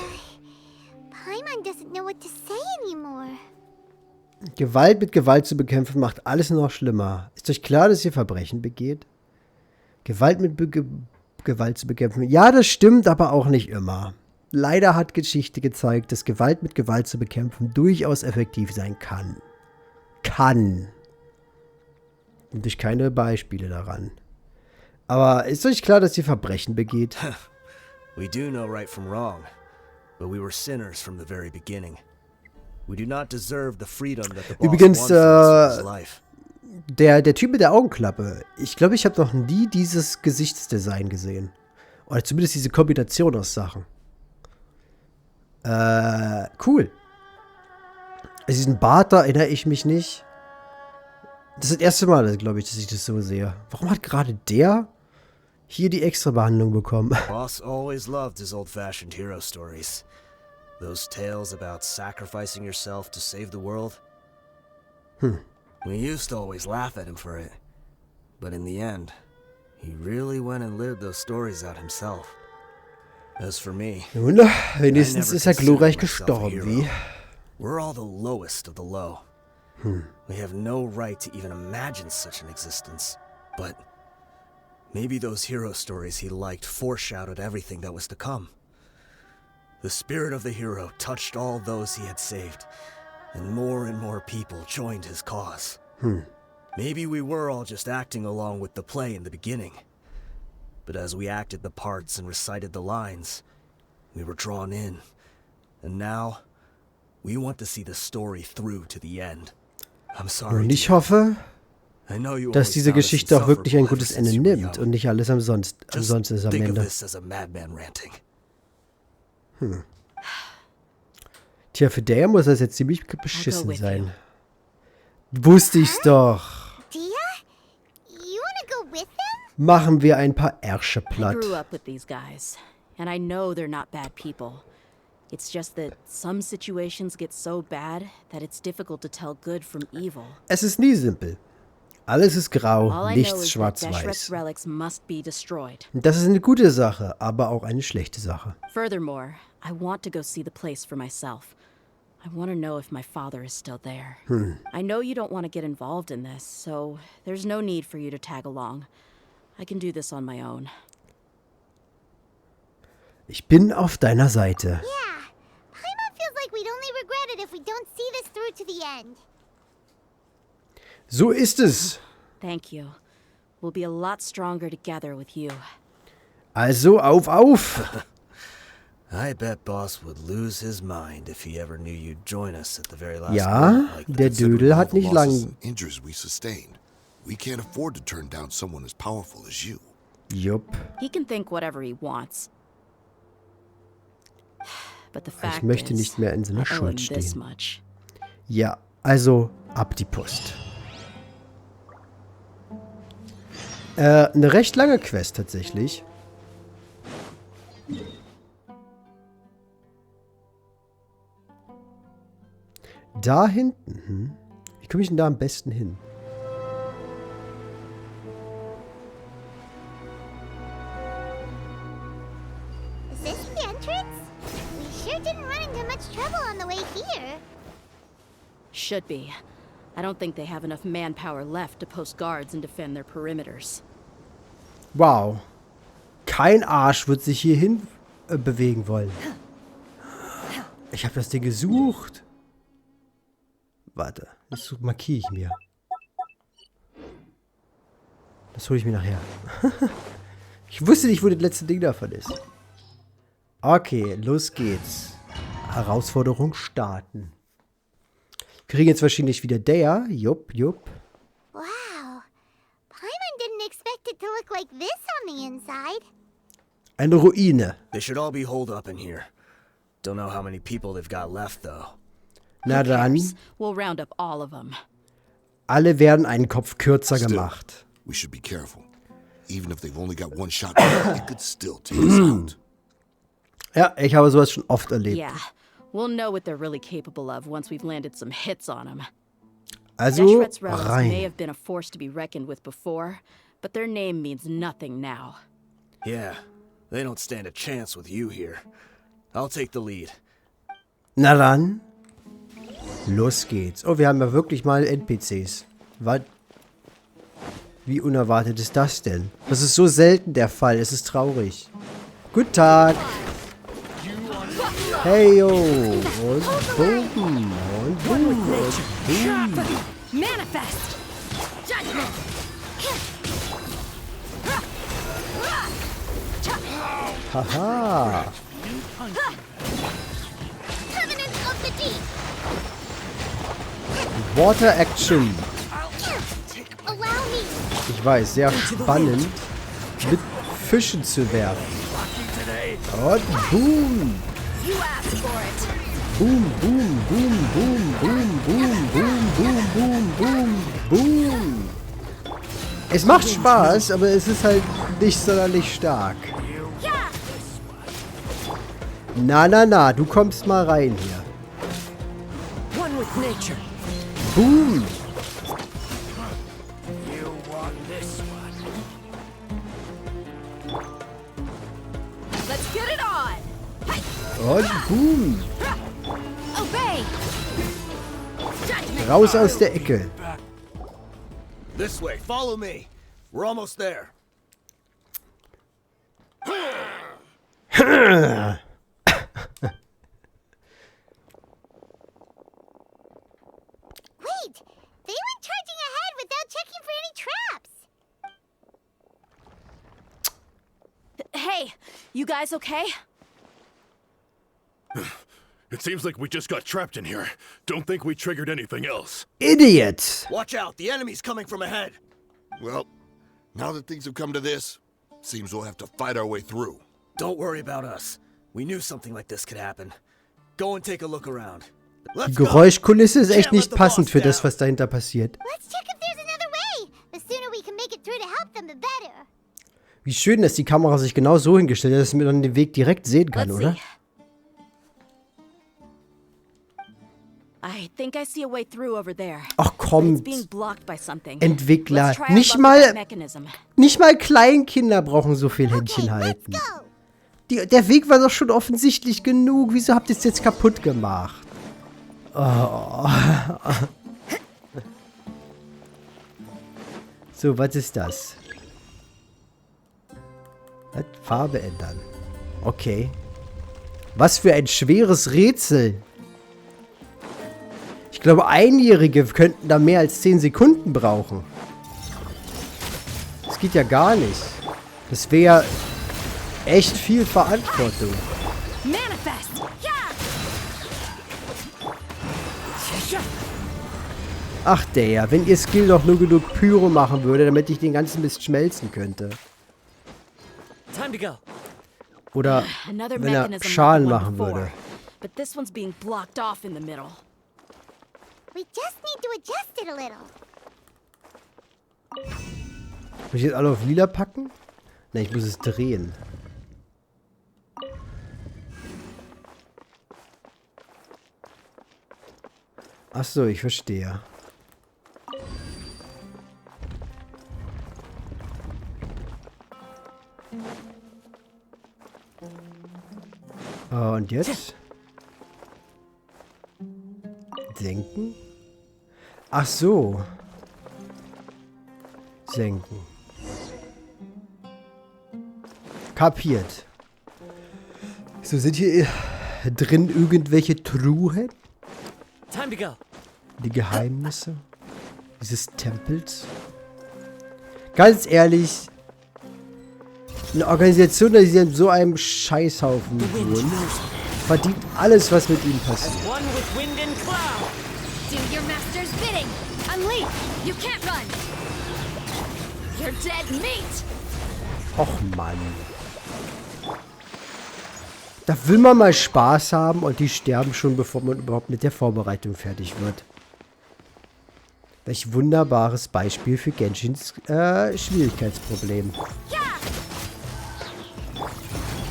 Paimon doesn't know what to say anymore. Gewalt mit Gewalt zu bekämpfen macht alles nur noch schlimmer. Ist euch klar, dass ihr Verbrechen begeht? Gewalt mit Gewalt zu bekämpfen. Ja, das stimmt, aber auch nicht immer. Leider hat Geschichte gezeigt, dass Gewalt mit Gewalt zu bekämpfen durchaus effektiv sein kann. Und durch keine Beispiele daran. Aber ist euch klar, dass ihr Verbrechen begeht? We do know right from wrong, but we were sinners from the very beginning. We do not deserve the freedom that the boss Übrigens, won for us in his life. der Typ mit der Augenklappe. Ich glaube, ich habe noch nie dieses Gesichtsdesign gesehen. Oder zumindest diese Kombination aus Sachen. Cool. Also diesen Bart, da erinnere ich mich nicht. Das ist das erste Mal, glaube ich, dass ich das so sehe. Warum hat gerade der hier die extra Behandlung bekommen? Boss always loved his old-fashioned hero stories. Those tales about sacrificing yourself to save the world. We used to always laugh at him for it. But in the end, he really went and lived those stories out himself. As for me, Nun, wenigstens ist er glorreich gestorben, wie? we're all the lowest of the low. We have no right to even imagine such an existence. But maybe those hero stories he liked foreshadowed everything that was to come. The spirit of the hero touched all those he had saved, and more people joined his cause. Maybe we were all just acting along with the play in the beginning. But as we acted the parts and recited the lines, we were drawn in. And now, we want to see the story through to the end. I'm sorry. Und ich hoffe, I know you dass always diese found us Geschichte auch wirklich ein insufferable gutes ever Ende since you were nimmt young. und nicht alles umsonst Just ist am think of Ende. this as a madman ranting. Tja, für der muss das jetzt ziemlich beschissen with sein. Wusste ich's doch. Dia? You wanna go with them? Machen wir ein paar Ärsche I platt. grew up with these guys, and I know they're not bad people. It's just that some situations get so bad that it's difficult to tell good from evil. Es ist nie simpel. Alles ist grau, All I know nichts is that schwarz-weiß. Deshrets relics must be destroyed. Das ist eine gute Sache, aber auch eine schlechte Sache. Furthermore, I want to go see the place for myself. I want to know if my father is still there. I know you don't want to get involved in this, so there's no need for you to tag along. I can do this on my own. Ich bin auf deiner Seite. Yeah. Paimon feels like we'd only regret it if we don't see this through to the end. So ist es. Thank you. We'll be a lot stronger together with you. Also auf! I bet Boss would lose his mind if he ever knew you'd join us at the very last Ja, moment like der that. Dödel hat nicht Losses lang. and injuries we sustained. We can't afford to turn down someone as powerful as you. Jupp. He can think whatever he wants. But the Ich fact möchte is, nicht mehr in seiner I owe him Schuld this stehen. much. Ja, also ab die Post. Eine recht lange Quest tatsächlich. Da hinten. Wie komme ich denn da am besten hin? Is this the entrance? We sure didn't run into much trouble on the way here. Should be. I don't think they have enough manpower left to post guards and defend their perimeters. Wow. Kein Arsch wird sich hierhin bewegen wollen. Ich habe das Ding gesucht. Warte, das markiere ich mir. Das hole ich mir nachher. Ich wusste nicht, wo das letzte Ding davon ist. Okay, los geht's. Herausforderung starten. Wir kriegen jetzt wahrscheinlich wieder der. Jupp. Wow. Paimon didn't expect it to look like this on the inside. Eine Ruine. They should all be holed up in here. Don't know how many people they've got left, though. Na dann, We'll round up all of them. alle werden einen Kopf kürzer gemacht. We should be careful. Even if they've only got one shot, it could still take us out. Ja, ich habe sowas schon oft erlebt. Yeah, we'll know what they're really capable of once we've landed some hits on them. Also, Deshret's relics may rein. have been a force to be reckoned with before, but their name means nothing now. Yeah, they don't stand a chance with you here. I'll take the lead. Na dann, los geht's. Oh, wir haben ja wirklich mal NPCs. Was? Wie unerwartet ist das denn? Das ist so selten der Fall. Es ist traurig. Guten Tag. Hey, yo. Und boom. Und boom. Und boom. Manifest! Haha. Covenant of the Deep. Water Action. Allow me. Ich weiß, sehr spannend, mit Fischen zu werfen. Und boom. Boom, boom, boom, boom, boom, boom, boom, boom, boom, boom, boom. Es macht Spaß, aber es ist halt nicht sonderlich stark. Na, du kommst mal rein hier. One with nature. Boom. Let's get it on! Und boom. Obey! Raus aus der Ecke. This way, follow me. We're almost there. Wait, they went charging ahead without checking for any traps. Hey, you guys okay? It seems like we just got trapped in here. Don't think we triggered anything else. Idiot. Watch out, the enemy's coming from ahead. Well, now that things have come to this, seems we'll have to fight our way through. Don't worry about us. We knew something like this could happen. Go and take a look around. Die Let's go. Geräuschkulisse ist echt nicht passend für das, was dahinter passiert. Let's check if there's another way. The sooner we can make it through to help them, the better. Wie schön, dass die Kamera sich genau so hingestellt hat, dass man dann den Weg direkt sehen kann, Let's oder? see. I think I see a way through over there. Ach But it's komm, being blocked by something. Entwickler. Let's try our Nicht luck with that mal, mechanism. nicht mal Kleinkinder brauchen so viel Händchen Okay, let's halten. go. Der Weg war doch schon offensichtlich genug. Wieso habt ihr es jetzt kaputt gemacht? Oh. So, was ist das? Was? Farbe ändern. Okay. Was für ein schweres Rätsel. Ich glaube, Einjährige könnten da mehr als 10 Sekunden brauchen. Das geht ja gar nicht. Das wäre echt viel Verantwortung. Manifest! Ach der, wenn ihr Skill doch nur genug Pyro machen würde, damit ich den ganzen Mist schmelzen könnte. Time to go. Oder Another wenn er mechanism like Schalen the one machen before. würde. But this one's being blocked off in the middle. We just need to adjust it a little. Muss ich jetzt alle auf lila packen? Ne, ich muss es drehen. Ach so, ich verstehe. Und jetzt? Senken? Ach so. Senken. Kapiert. So, sind hier drin irgendwelche Truhen? Time to go. Die Geheimnisse dieses Tempels? Ganz ehrlich, eine Organisation, die in so einem Scheißhaufen wohnt, verdient alles, was mit ihnen passiert. One with wind and cloud. Do your master's bidding. Unleash. You can't run. You're dead meat. Och Mann. Da will man mal Spaß haben und die sterben schon, bevor man überhaupt mit der Vorbereitung fertig wird. Welch wunderbares Beispiel für Genshins Schwierigkeitsproblem.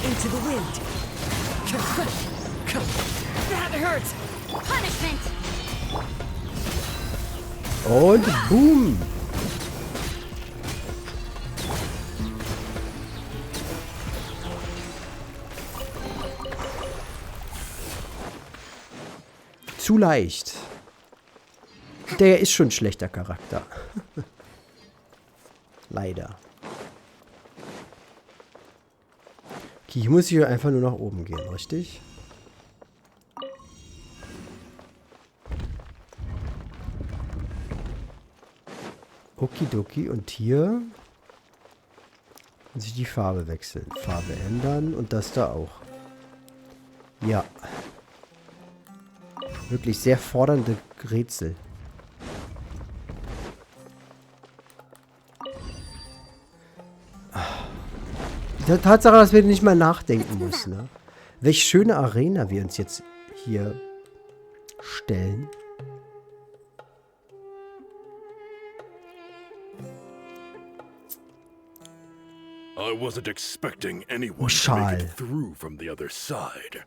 Into the wind. That hurts. Punishment. Und boom. Zu leicht. Der ist schon ein schlechter Charakter. Leider. Okay, hier muss ich einfach nur nach oben gehen, richtig? Okidoki. Und hier muss ich die Farbe wechseln. Farbe ändern und das da auch. Ja. Wirklich sehr fordernde Rätsel. Die Tatsache, dass wir nicht mal nachdenken müssen, ne? Welch schöne Arena wir uns jetzt hier stellen. I wasn't expecting anyone to Schal. make it through from the other side.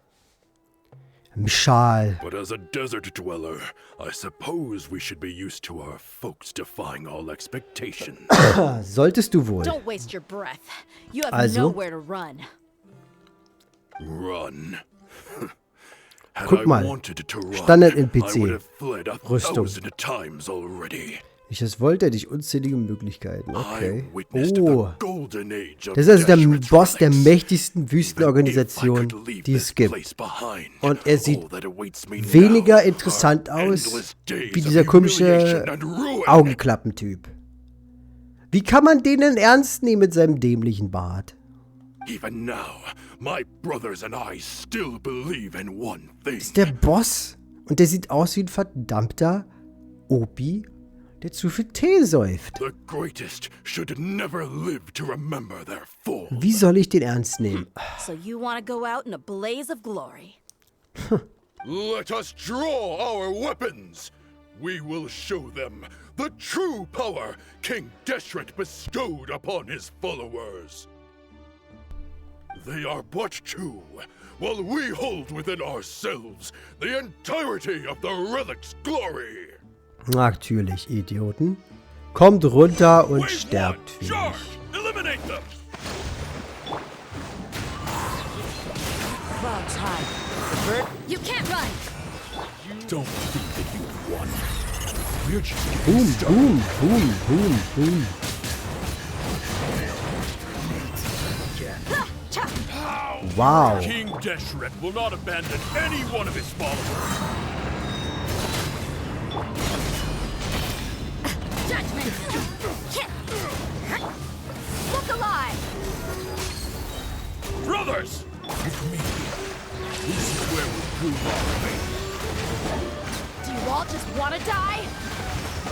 Schal. But as a desert dweller, I suppose we should be used to our folks defying all expectations. Solltest du wohl. Don't waste your breath. You have Also? nowhere to run. Run. Had Guck I mal. wanted to run, Standard-NPC. I would have fled a Rüstung. 1,000 times already. Ich das wollte, hätte ich unzählige Möglichkeiten. Okay. I witnessed Oh. the golden age of Das ist also der desperate Boss der relics. mächtigsten Wüstenorganisation, Even if I could leave die es this gibt. place behind, Und er sieht all that awaits me weniger now interessant are aus endless days wie of dieser komische humiliation and ruin. Augenklappentyp. Wie kann man den denn ernst nehmen mit seinem dämlichen Bart? Even now, my brothers and I still believe in one thing. Ist der Boss? Und der sieht aus wie ein verdammter Opi, der zu viel Tee säuft. The greatest should never live to remember their fall. Wie soll ich den ernst nehmen? So you want to go out in a blaze of glory. Let us draw our weapons. We will show them the true power King Deshret bestowed upon his followers. They are but two, while we hold within ourselves the entirety of the relic's glory. Natürlich, Idioten. Kommt runter und Wave sterbt one, für charge! mich. Eliminate them! Clouds high. You can't run. Don't think that you've won. We're just Boom, boom, boom, boom, boom. Wow. King Deshret will not abandon any one of his followers. Judgment. Look alive. Brothers! With me, this is where we prove our faith. Do you all just want to die?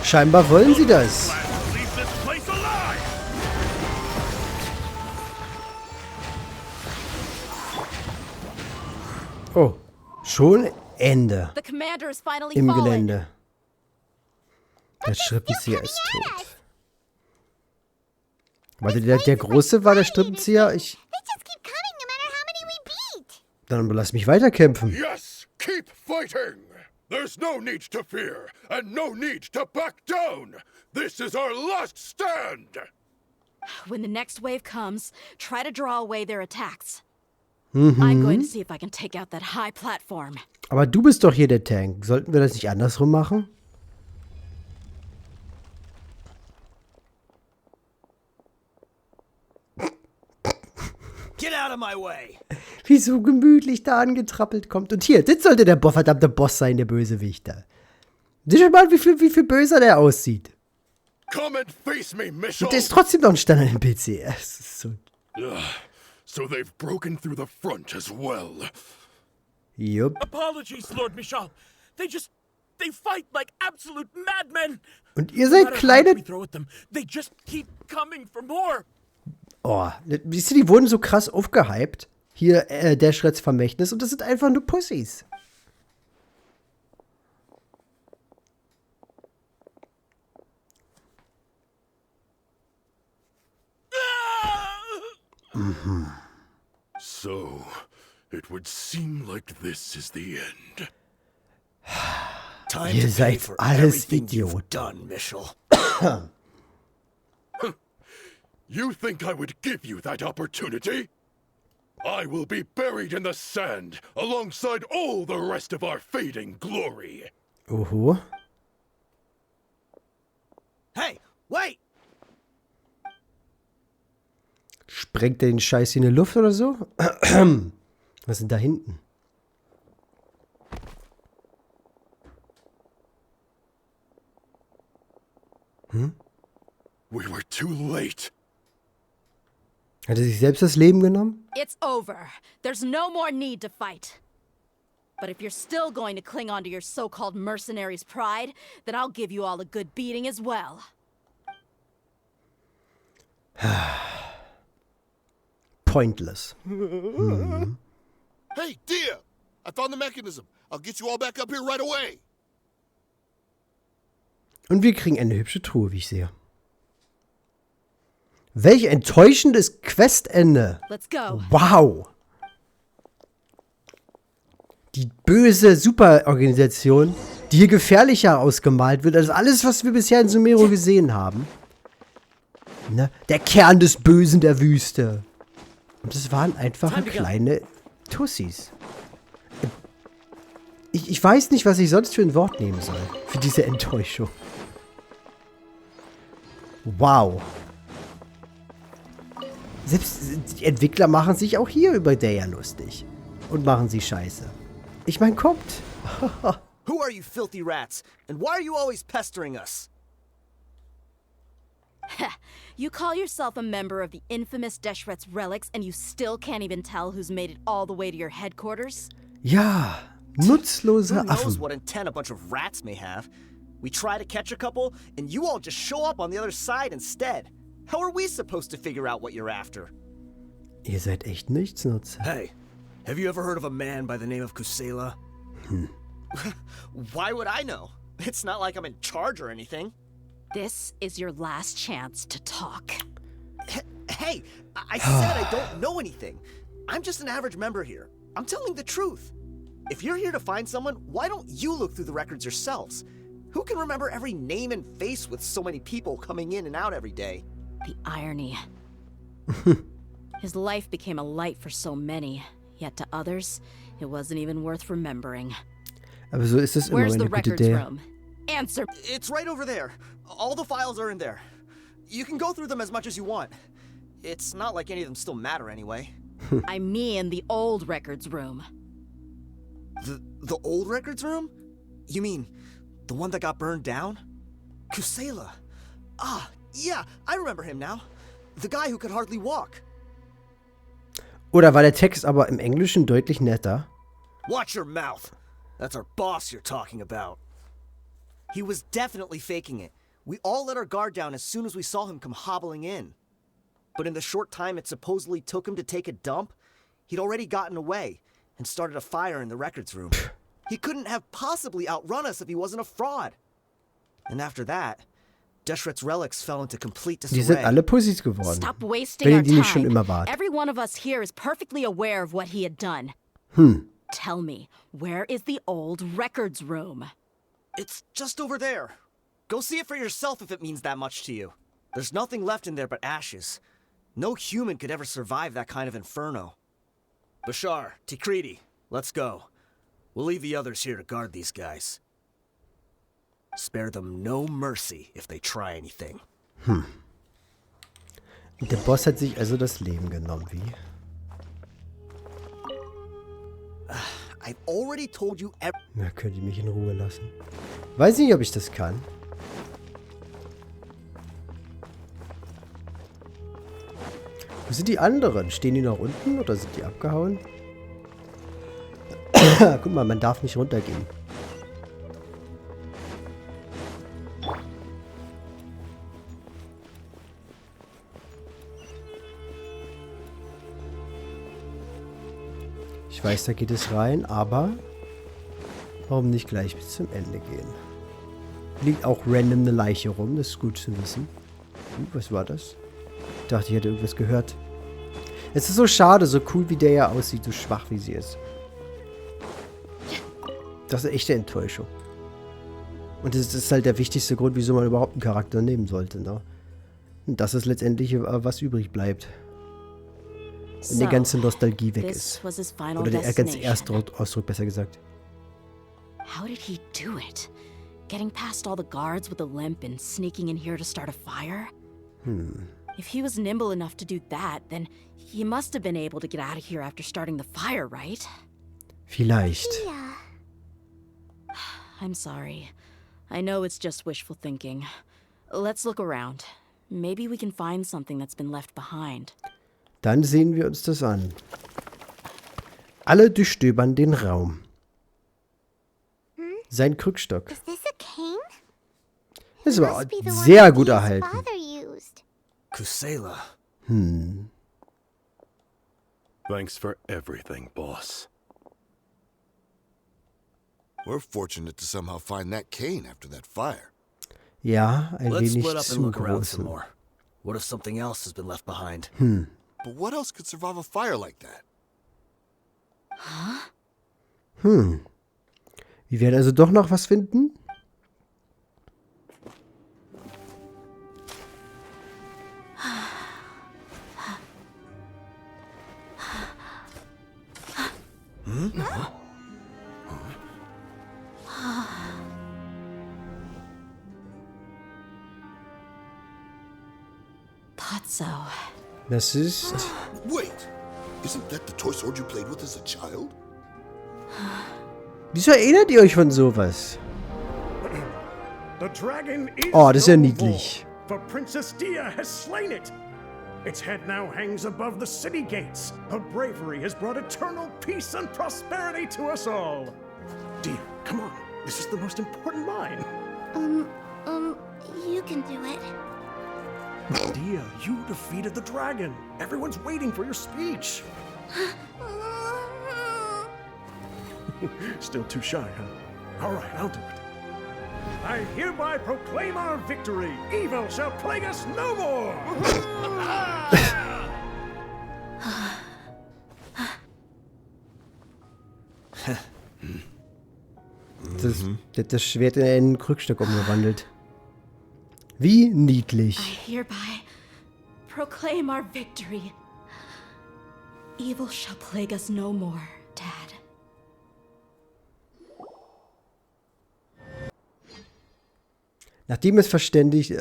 Scheinbar wollen sie das. Let's leave this place alive! Oh, schon Ende The commander is finally im fallen. Gelände. Der Strippenzieher ist tot. Warte, der Große war der Strippenzieher? They just keep coming no matter how many we beat. Dann lass mich weiterkämpfen. Yes, keep fighting! There's no need to fear, and no need to back down! This is our last stand! When the next wave comes, try to draw away their attacks. I'm going to see if I can take out that high platform. Aber du bist doch hier der Tank. Sollten wir das nicht andersrum machen? way. Wie so gemütlich da angetrappelt kommt. Und hier, das sollte der verdammte Boss sein, der Bösewicht da. Sieh schon mal, wie viel böser der aussieht. Come and face me, Michelle. Und der ist trotzdem noch ein Standard im PC. Es ist so. So they've broken through the front as well. Jupp. Apologies, Lord Michal. They fight like absolute madmen. Und ihr seid kleine... They just keep coming for more. Oh, siehst du, die wurden so krass aufgehypt. Hier, Dashreds Vermächtnis. Und das sind einfach nur Pussys. So, it would seem like this is the end. Time Ihr to pay seid for alles everything you've Idioten. done, Michelle. You think I would give you that opportunity? I will be buried in the sand alongside all the rest of our fading glory. Oho. Hey, wait! Sprengt der den Scheiß in die Luft oder so? Was ist denn da hinten? We were too late. Hat er sich selbst das Leben genommen? It's over. There's no more need to fight. But if you're still going to cling on to your so-called mercenary's pride, then I'll give you all a good beating as well. Pointless. Hey, dear! I found the mechanism. I'll get you all back up here right away. Und wir kriegen eine hübsche Truhe, wie ich sehe. Welch enttäuschendes Questende. Let's go. Wow. Die böse Superorganisation, die hier gefährlicher ausgemalt wird als alles, was wir bisher in Sumero gesehen haben. Ne? Der Kern des Bösen der Wüste. Und das waren einfach kleine Tussis. Ich weiß nicht, was ich sonst für ein Wort nehmen soll. Für diese Enttäuschung. Wow. Selbst die Entwickler machen sich auch hier über Deja lustig. Und machen sie scheiße. Ich meine, kommt. Who are you filthy rats? And why are you always pestering us? You call yourself a member of the infamous Deshret's relics and you still can't even tell who's made it all the way to your headquarters? Ja, nutzlose Who knows Affen. what intent a bunch of rats may have? We try to catch a couple, and you all just show up on the other side instead. How are we supposed to figure out what you're after? Ihr seid echt Nichtsnutzer. Hey, have you ever heard of a man by the name of Kusela? Why would I know? It's not like I'm in charge or anything. This is your last chance to talk. Hey, I said I don't know anything. I'm just an average member here. I'm telling the truth. If you're here to find someone, why don't you look through the records yourselves? Who can remember every name and face with so many people coming in and out every day? The irony. His life became a light for so many, yet to others, it wasn't even worth remembering. Aber so ist es immer, Where's the meine gute records Dea. room? Answer. It's right over there. All the files are in there. You can go through them as much as you want. It's not like any of them still matter anyway. I mean the old records room. The old records room? You mean the one that got burned down? Kusela. Ah, yeah, I remember him now. The guy who could hardly walk. Oder war der Text aber im Englischen deutlich netter? Watch your mouth. That's our boss you're talking about. He was definitely faking it. We all let our guard down as soon as we saw him come hobbling in. But in the short time it supposedly took him to take a dump, he'd already gotten away and started a fire in the records room. He couldn't have possibly outrun us if he wasn't a fraud. And after that, Deshret's relics fell into complete Die sind disarray. alle Pussys geworden. Stop wasting Wenn our ihr die nicht schon time. immer wart. Every one of us here is perfectly aware of what he had done. Tell me, where is the old records room? It's just over there. Go see it for yourself if it means that much to you. There's nothing left in there but ashes. No human could ever survive that kind of inferno. Bashar, Tikriti, let's go. We'll leave the others here to guard these guys. Spare them no mercy if they try anything. Und der Boss hat sich also das Leben genommen, wie? I've already told you Na, könnt ihr mich in Ruhe lassen. Weiß nicht, ob ich das kann. Wo sind die anderen? Stehen die noch unten oder sind die abgehauen? Guck mal, man darf nicht runtergehen. Ich weiß, da geht es rein, aber warum nicht gleich bis zum Ende gehen? Liegt auch random eine Leiche rum, das ist gut zu wissen. Was war das? Ich dachte, ich hätte irgendwas gehört. Es ist so schade, so cool wie der ja aussieht, so schwach wie sie ist. Das ist eine echte Enttäuschung. Und das ist halt der wichtigste Grund, wieso man überhaupt einen Charakter nehmen sollte, ne? Und das ist letztendlich, was übrig bleibt. Wenn die ganze Nostalgie weg ist. Oder der ganze erste Ausdruck, besser gesagt. How did he do it? Getting past all the guards with a limp and sneaking in here to start a fire? If he was nimble enough to do that, then he must have been able to get out of here after starting the fire, right? Vielleicht. Yeah. I'm sorry. I know it's just wishful thinking. Let's look around. Maybe we can find something that's been left behind. Dann sehen wir uns das an. Alle durchstöbern den Raum. Sein Krückstock. Is this a cane? Das war Must be the one sehr gut Dee's erhalten. father used. Kusela. Thanks for everything, boss. We're fortunate to somehow find that cane after that fire. Ja, ein Let's wenig split up and zu look around some groß. more. What if something else has been left behind? But what else could survive a fire like that? Wir werden also doch noch was finden? Thought so. Das ist... Wait! Isn't that the toy sword you played with as a child? Wieso erinnert ihr euch von sowas? The dragon is Oh, das ist ja no niedlich. more, for Princess Dia has slain it. Its head now hangs above the city gates. Her bravery has brought eternal peace and prosperity to us all. Dia, come on. This is the most important line. You can do it. Dia, you defeated the dragon. Everyone's waiting for your speech. Still too shy, huh? All right, I'll do it. I hereby proclaim our victory. Evil shall plague us no more. Das Schwert in einen Krückstock umgewandelt. Wie niedlich. I hereby proclaim our victory. Evil shall plague us no more, Dad. Nachdem es verständigt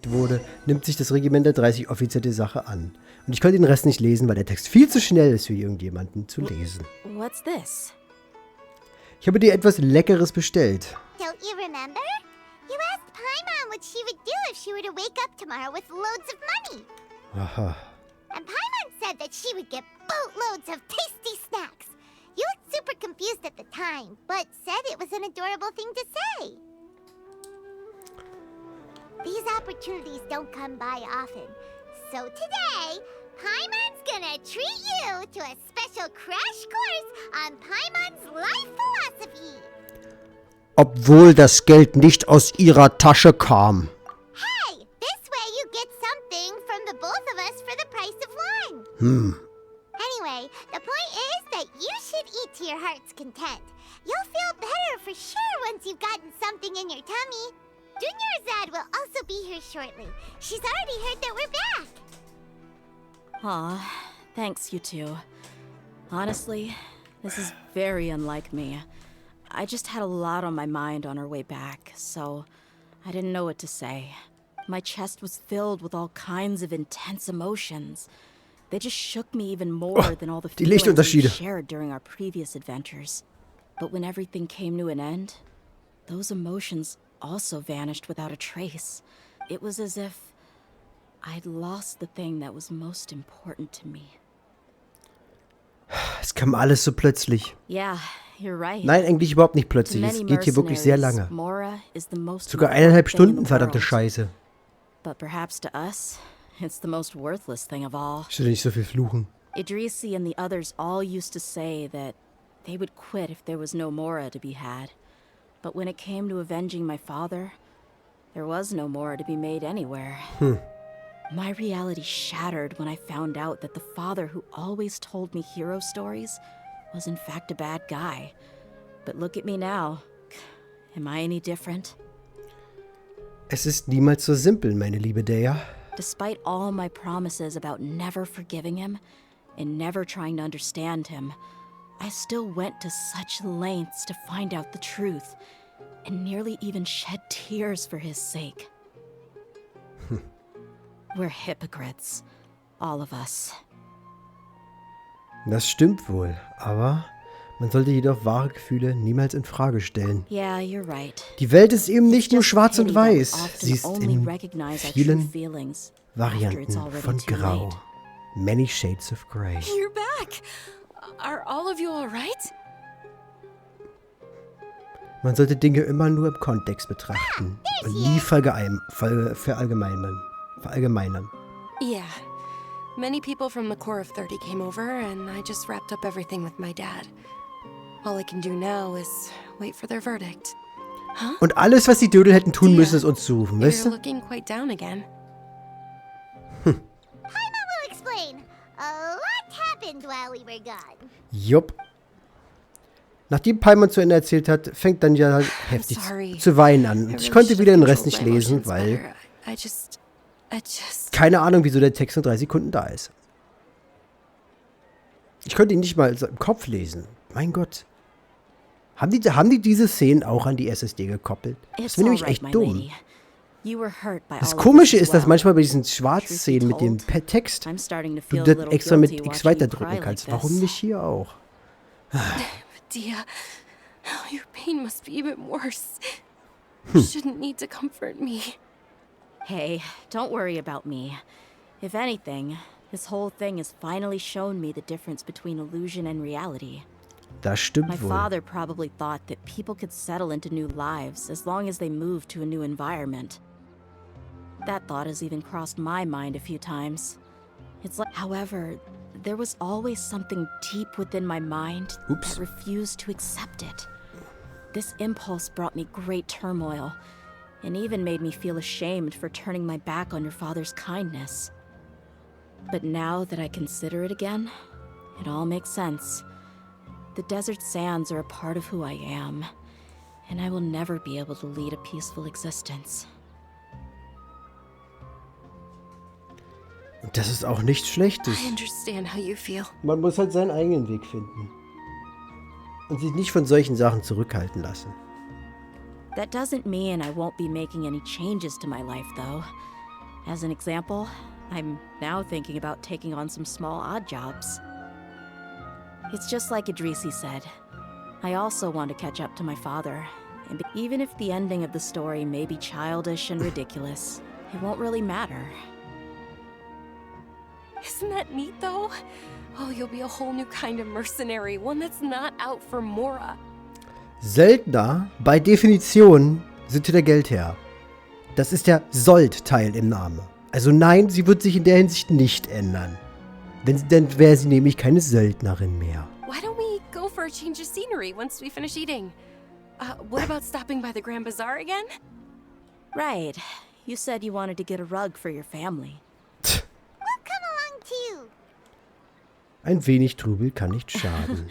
wurde, nimmt sich das Regiment der 30 offiziell die Sache an. Und ich konnte den Rest nicht lesen, weil der Text viel zu schnell ist für irgendjemanden zu lesen. What's this? Ich habe dir etwas Leckeres bestellt. Don't you remember? You asked Paimon what she would do if she were to wake up tomorrow with loads of money. Aha. And Paimon said that she would get boatloads of tasty snacks. You looked super confused at the time, but said it was an adorable thing to say. These opportunities don't come by often. So today, Paimon's gonna treat you to a special crash course on Paimon's life philosophy. Obwohl das Geld nicht aus ihrer Tasche kam. Hey, this way you get something from the both of us for the price of one. Anyway, the point is that you should eat to your heart's content. You'll feel better for sure once you've gotten something in your tummy. Dunyarzad will also be here shortly. She's already heard that we're back. Aw, thanks, you two. Honestly, this is very unlike me. I just had a lot on my mind on our way back, so I didn't know what to say. My chest was filled with all kinds of intense emotions. They just shook me even more than all the die feelings we Lichtunterschiede. shared during our previous adventures. But when everything came to an end, those emotions also vanished without a trace. It was as if I'd lost the thing that was most important to me. Es kam alles so plötzlich. Yeah, you're right. Nein, eigentlich überhaupt nicht To plötzlich. many Es geht hier wirklich sehr mercenaries, lange. Mora is the most Sogar important 1,5 thing in Stunden, the verdammte world. Scheiße. But perhaps to us, it's the most worthless thing of all. Ich will nicht so viel fluchen. Idrisi and the others all used to say that they would quit if there was no Mora to be had. But when it came to avenging my father, there was no Mora to be made anywhere. My reality shattered when I found out that the father who always told me hero stories was in fact a bad guy. But look at me now. Am I any different? Es ist niemals so simpel, meine liebe Deya. Despite all my promises about never forgiving him and never trying to understand him, I still went to such lengths to find out the truth and nearly even shed tears for his sake. We're hypocrites, all of us. Das stimmt wohl, aber man sollte jedoch wahre Gefühle niemals in Frage stellen. Yeah, you're right. Die Welt ist eben nicht nur Just schwarz und pity that we weiß. often Sie ist only in recognize our true vielen feelings after it's Varianten already von too Grau. late. Many shades of grey. You're back! Are all of you alright? Man sollte Dinge immer nur im Kontext betrachten und nie verallgemeinern. Yeah. Many people from the Corps of 30 came over, and I just wrapped up everything with my dad. All I can do now is wait for their verdict. Huh? Und alles, was die Dödel hätten tun müssen, ist uns zu rufen, You're weißt du? looking quite down again. Paimon will explain. A lot happened while we were gone. Jupp. Nachdem Paimon zu Ende erzählt hat, fängt dann ja heftig sorry. zu weinen an. Und ich konnte wieder den Rest nicht lesen, weil I just... keine Ahnung, wieso der Text in 3 Sekunden da ist. Ich konnte ihn nicht mal so im Kopf lesen. Mein Gott. Haben die diese Szenen auch an die SSD gekoppelt? Das wäre nämlich echt dumm. Das Komische ist, dass manchmal bei diesen Schwarzszenen mit dem Text du das extra mit X weiterdrücken kannst. Warum nicht hier auch? Dia, your pain must be even worse. You shouldn't need to comfort me. Hey, don't worry about me. If anything, this whole thing has finally shown me the difference between illusion and reality. Das stimmt My wohl. father probably thought that people could settle into new lives as long as they moved to a new environment. That thought has even crossed my mind a few times. It's like, however, there was always something deep within my mind that refused to accept it. This impulse brought me great turmoil, and even made me feel ashamed for turning my back on your father's kindness. But now that I consider it again, it all makes sense. The desert sands are a part of who I am, and I will never be able to lead a peaceful existence. Und das ist auch nichts Schlechtes. I understand how you feel. Man muss halt seinen eigenen Weg finden. Und sich nicht von solchen Sachen zurückhalten lassen. That doesn't mean I won't be making any changes to my life, though. As an example, I'm now thinking about taking on some small odd jobs. It's just like Idrisi said. I also want to catch up to my father. And even if the ending of the story may be childish and ridiculous, it won't really matter. Isn't that neat, though? Oh, you'll be a whole new kind of mercenary, one that's not out for Mora. Söldner, bei Definition, sind der Geldherr. Das ist der Sold-Teil im Namen. Also nein, sie wird sich in der Hinsicht nicht ändern. Dann wäre sie nämlich keine Söldnerin mehr. Why don't we go for a change of scenery once we finish eating? What about stopping by the Grand Bazaar again? Right. You said you wanted to get a rug for your family. We'll come along too. Ein wenig Trubel kann nicht schaden.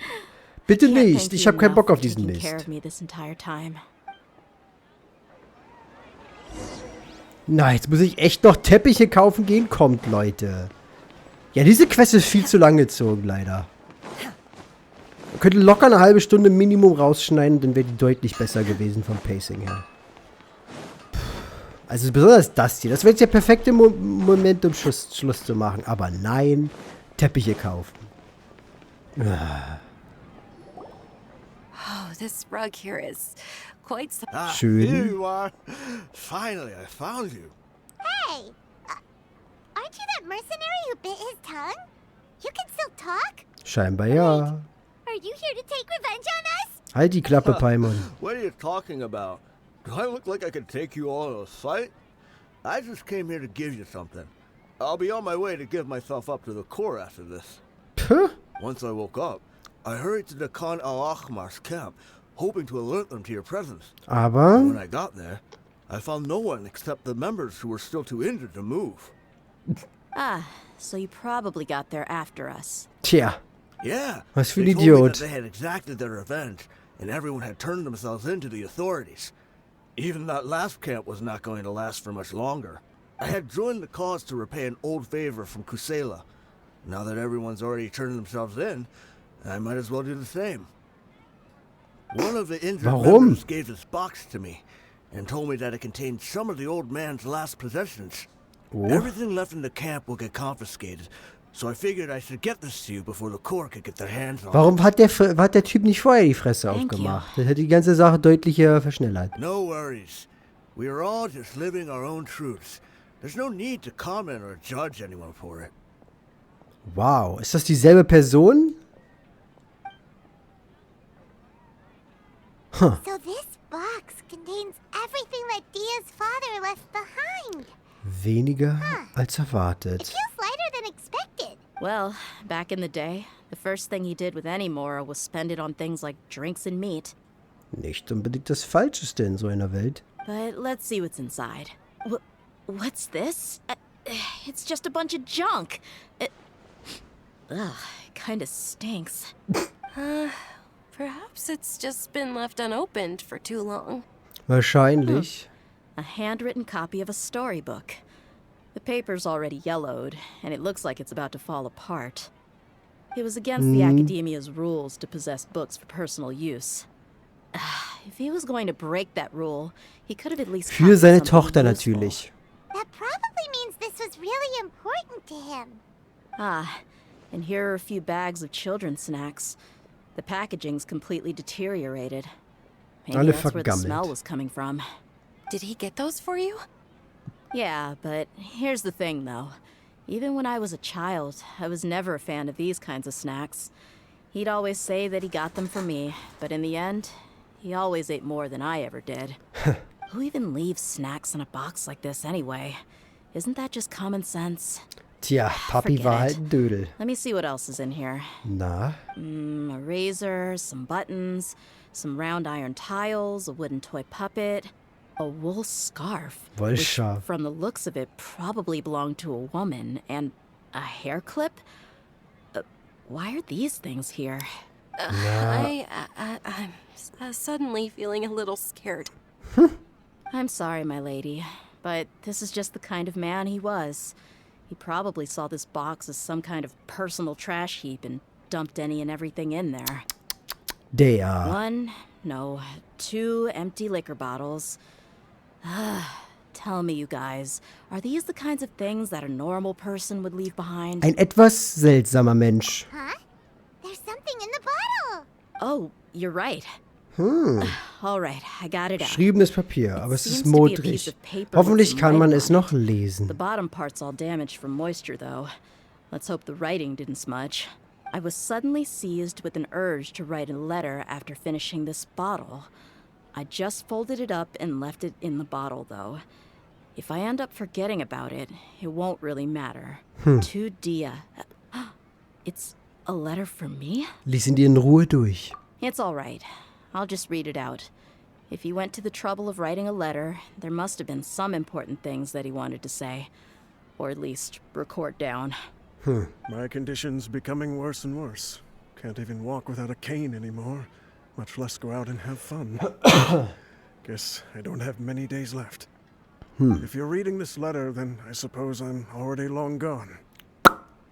Bitte nicht, ich habe keinen Bock auf diesen Mist. Na, jetzt muss ich echt noch Teppiche kaufen gehen? Kommt, Leute. Ja, diese Quest ist viel zu lang gezogen, leider. Man könnte locker eine halbe Stunde Minimum rausschneiden, dann wäre die deutlich besser gewesen vom Pacing her. Also besonders das hier. Das wäre jetzt der perfekte Moment, um Schluss zu machen. Aber nein, Teppiche kaufen. Oh, this rug here is quite Schön. Here you are. Finally, I found you. Hey! Aren't you that mercenary who bit his tongue? You can still talk? Scheinbar ja. Are you here to take revenge on us? Halt die Klappe, Paimon. What are you talking about? Do I look like I could take you all in a fight? I just came here to give you something. I'll be on my way to give myself up to the Corps after this. Puh. Once I woke up, I hurried to the Khan al-Ahmar's camp, hoping to alert them to your presence. Aber When I got there, I found no one except the members who were still too injured to move. Ah, so you probably got there after us. tja, Yeah, was für ein they told me Idiot. that they had exacted their revenge, and everyone had turned themselves in to the authorities. Even that last camp was not going to last for much longer. I had joined the cause to repay an old favor from Kusela. Now that everyone's already turned themselves in, I might as well do the same. One of the injured Warum? members gave this box to me and told me that it contained some of the old man's last possessions. Oh. Everything left in the camp will get confiscated, so I figured I should get this to you before the Corps could get their hands on it. Warum hat der Typ nicht vorher die Fresse Thank aufgemacht? Das hätte die ganze Sache deutlicher verschnellert. No worries. We are all just living our own truths. There's no need to comment or judge anyone for it. Wow, ist das dieselbe Person? So this box contains everything that Dia's father left behind. Weniger als It erwartet. feels lighter than expected. Well, back in the day, the first thing he did with any Mora was spend it on things like drinks and meat. Nicht unbedingt das Falscheste in so einer Welt. But let's see what's inside. What's this? It's just a bunch of junk. It kind of stinks. Perhaps it's just been left unopened for too long. Wahrscheinlich. A handwritten copy of a storybook. The paper's already yellowed, and it looks like it's about to fall apart. It was against the Academia's rules to possess books for personal use. If he was going to break that rule, he could have at least Für seine copied something Tochter useful. natürlich. That probably means this was really important to him. Ah, and here are a few bags of children's snacks. The packaging's completely deteriorated. Maybe Alle that's where the smell vergammelt. was coming from. Did he get those for you? Yeah, but here's the thing, though. Even when I was a child, I was never a fan of these kinds of snacks. He'd always say that he got them for me, but in the end, he always ate more than I ever did. Who even leaves snacks in a box like this anyway? Isn't that just common sense? Tja, Papi Forget war it. halt ein Dödel. Let me see what else is in here. Na, A razor, some buttons, some round iron tiles, a wooden toy puppet, a wool scarf, which, Wollschaf. from the looks of it, probably belonged to a woman, and a hair clip? Why are these things here? I'm suddenly feeling a little scared. I'm sorry, my lady, but this is just the kind of man he was. He probably saw this box as some kind of personal trash heap and dumped any and everything in there. Two empty liquor bottles. Tell me, you guys, are these the kinds of things that a normal person would leave behind? Ein etwas seltsamer Mensch. Huh? There's something in the bottle. Oh, you're right. All right, I got it out. Geschriebenes Papier, aber es ist seems to be a piece modrig. of paper Hoffentlich with kann some man writing es on noch The lesen. bottom part's all damaged from moisture, though. Let's hope the writing didn't smudge. I was suddenly seized with an urge to write a letter after finishing this bottle. I just folded it up and left it in the bottle, though. If I end up forgetting about it, it won't really matter. To Dia. It's a letter for me? Lies ihn dir in Ruhe durch. It's all right. I'll just read it out. If he went to the trouble of writing a letter, there must have been some important things that he wanted to say. Or at least record down. My condition's becoming worse and worse. Can't even walk without a cane anymore, much less go out and have fun. Guess I don't have many days left. If you're reading this letter, then I suppose I'm already long gone.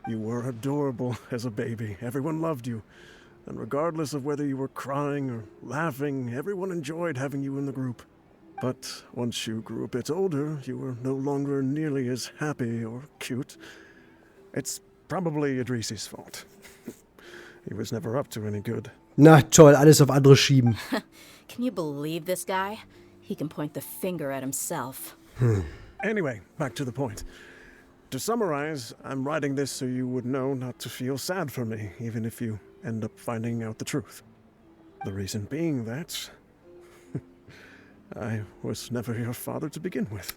You were adorable as a baby. Everyone loved you. And regardless of whether you were crying or laughing, everyone enjoyed having you in the group. But once you grew a bit older, you were no longer nearly as happy or cute. It's probably Idrisi's fault. He was never up to any good. Na toll, alles auf andere schieben. Can you believe this guy? He can point the finger at himself. Anyway, back to the point. To summarize, I'm writing this so you would know not to feel sad for me, even if you end up finding out the truth. The reason being that I was never your father to begin with.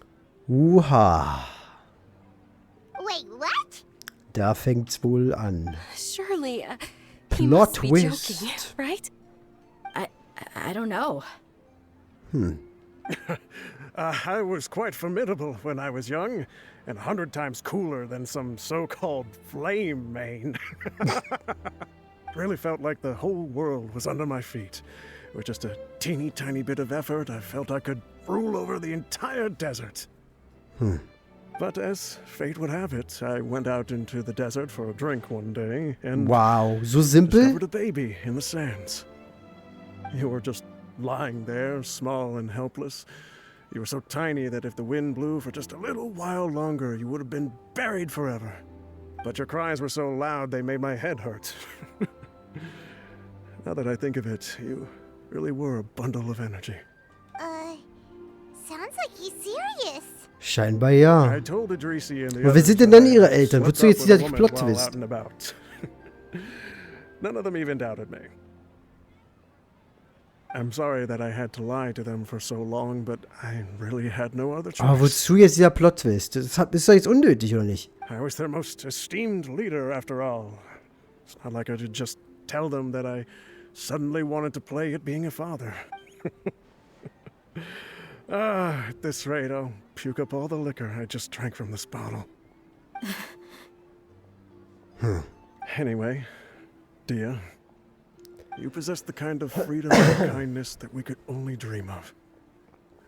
Uha. Wait, what? Da fängt's wohl an. Surely, he Plot must be twist. joking, right? I don't know. I was quite formidable when I was young, and 100 times cooler than some so-called flame main. Really felt like the whole world was under my feet. With just a teeny tiny bit of effort, I felt I could rule over the entire desert. But as fate would have it, I went out into the desert for a drink one day, and Wow, so simpel? discovered a baby in the sands. You were just lying there, small and helpless. You were so tiny that if the wind blew for just a little while longer, you would have been buried forever. But your cries were so loud they made my head hurt. Now that I think of it, you really were a bundle of energy. Sounds like he's serious. Scheinbar ja. I told Idrisi and the Aber wer others sind denn that dann I ihre Eltern? slept Wozu up jetzt with dieser a woman Plot while Twist? out and about. None of them even doubted me. I'm sorry that I had to lie to them for so long, but I really had no other choice. Aber wozu jetzt dieser Plot Twist? Das ist doch jetzt unnötig, oder nicht? I was their most esteemed leader, after all. It's not like I could just tell them that I suddenly wanted to play at being a father. At this rate, I'll puke up all the liquor I just drank from this bottle. Anyway, Dia, you possess the kind of freedom and kindness that we could only dream of.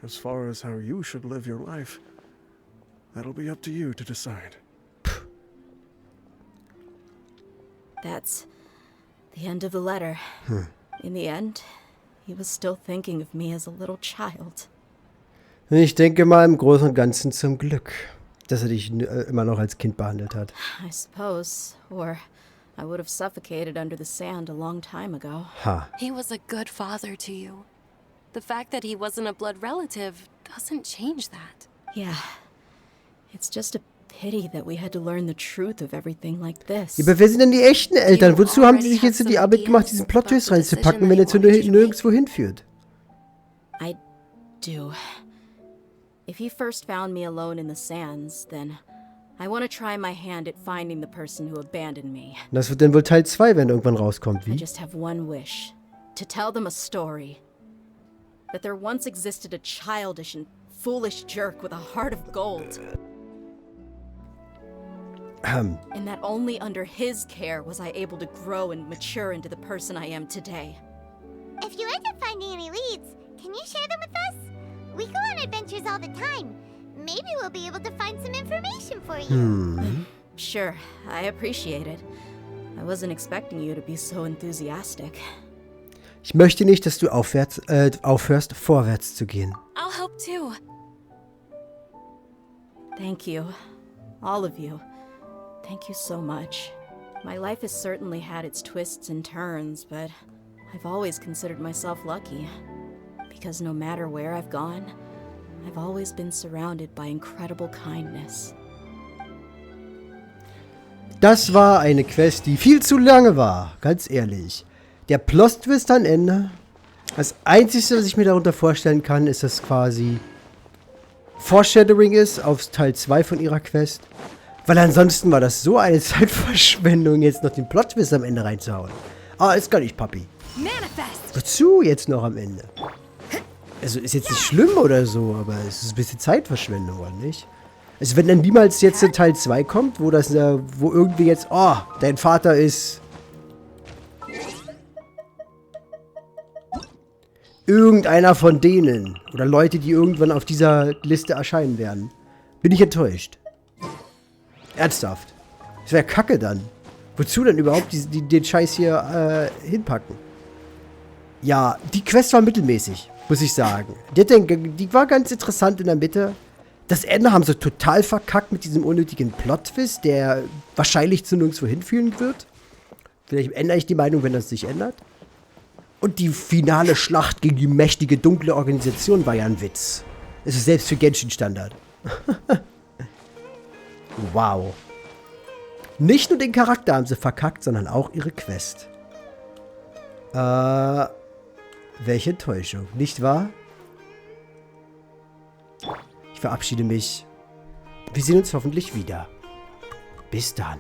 As far as how you should live your life, that'll be up to you to decide. That's the end of the letter. In the end, he was still thinking of me as a little child. Ich denke mal im Großen und Ganzen zum Glück, dass er dich immer noch als Kind behandelt hat. I suppose, or I would have suffocated under the sand a long time ago. Ha. He was a good father to you. The fact that he wasn't a blood relative doesn't change that. Yeah. It's just a pity that we had to learn the truth of everything like this. Aber wer sind denn die echten Eltern? Wozu haben die sich jetzt in die Arbeit gemacht, diesen Plot-Twist reinzupacken, wenn er jetzt nirgendwo hinführt? I do. If he first found me alone in the sands, then I want to try my hand at finding the person who abandoned me. Das wird dann wohl Teil 2, wenn irgendwann rauskommt, I wie? just have one wish. To tell them a story. That there once existed a childish and foolish jerk with a heart of gold. And that only under his care was I able to grow and mature into the person I am today. If you end up finding any leads, can you share them with us? We go on adventures all the time. Maybe we'll be able to find some information for you. Sure, I appreciate it. I wasn't expecting you to be so enthusiastic. Ich möchte nicht, dass du aufhörst, vorwärts zu gehen. I'll help too. Thank you. All of you. Thank you so much. My life has certainly had its twists and turns, but I've always considered myself lucky. Because no matter where I've gone, I've always been surrounded by incredible kindness. Das war eine Quest, die viel zu lange war, ganz ehrlich. Der Plot-Twist am Ende. Das Einzige, was ich mir darunter vorstellen kann, ist, dass quasi Foreshadowing ist auf Teil 2 von ihrer Quest. Weil ansonsten war das so eine Zeitverschwendung, jetzt noch den Plot-Twist am Ende reinzuhauen. Ah, ist gar nicht, Papi. Wozu jetzt noch am Ende? Also, ist jetzt nicht schlimm oder so, aber es ist ein bisschen Zeitverschwendung, oder nicht? Also, wenn dann niemals jetzt Teil 2 kommt, wo irgendwie jetzt, oh, dein Vater ist irgendeiner von denen. Oder Leute, die irgendwann auf dieser Liste erscheinen werden. Bin ich enttäuscht. Ernsthaft. Das wäre Kacke dann. Wozu denn überhaupt den Scheiß hier hinpacken? Ja, die Quest war mittelmäßig, muss ich sagen. Die war ganz interessant in der Mitte. Das Ende haben sie total verkackt mit diesem unnötigen Plot-Twist, der wahrscheinlich zu nirgendwo hinführen wird. Vielleicht ändere ich die Meinung, wenn das sich ändert. Und die finale Schlacht gegen die mächtige, dunkle Organisation war ja ein Witz. Es ist selbst für Genshin Standard. Wow. Nicht nur den Charakter haben sie verkackt, sondern auch ihre Quest. Welche Enttäuschung, nicht wahr? Ich verabschiede mich. Wir sehen uns hoffentlich wieder. Bis dann.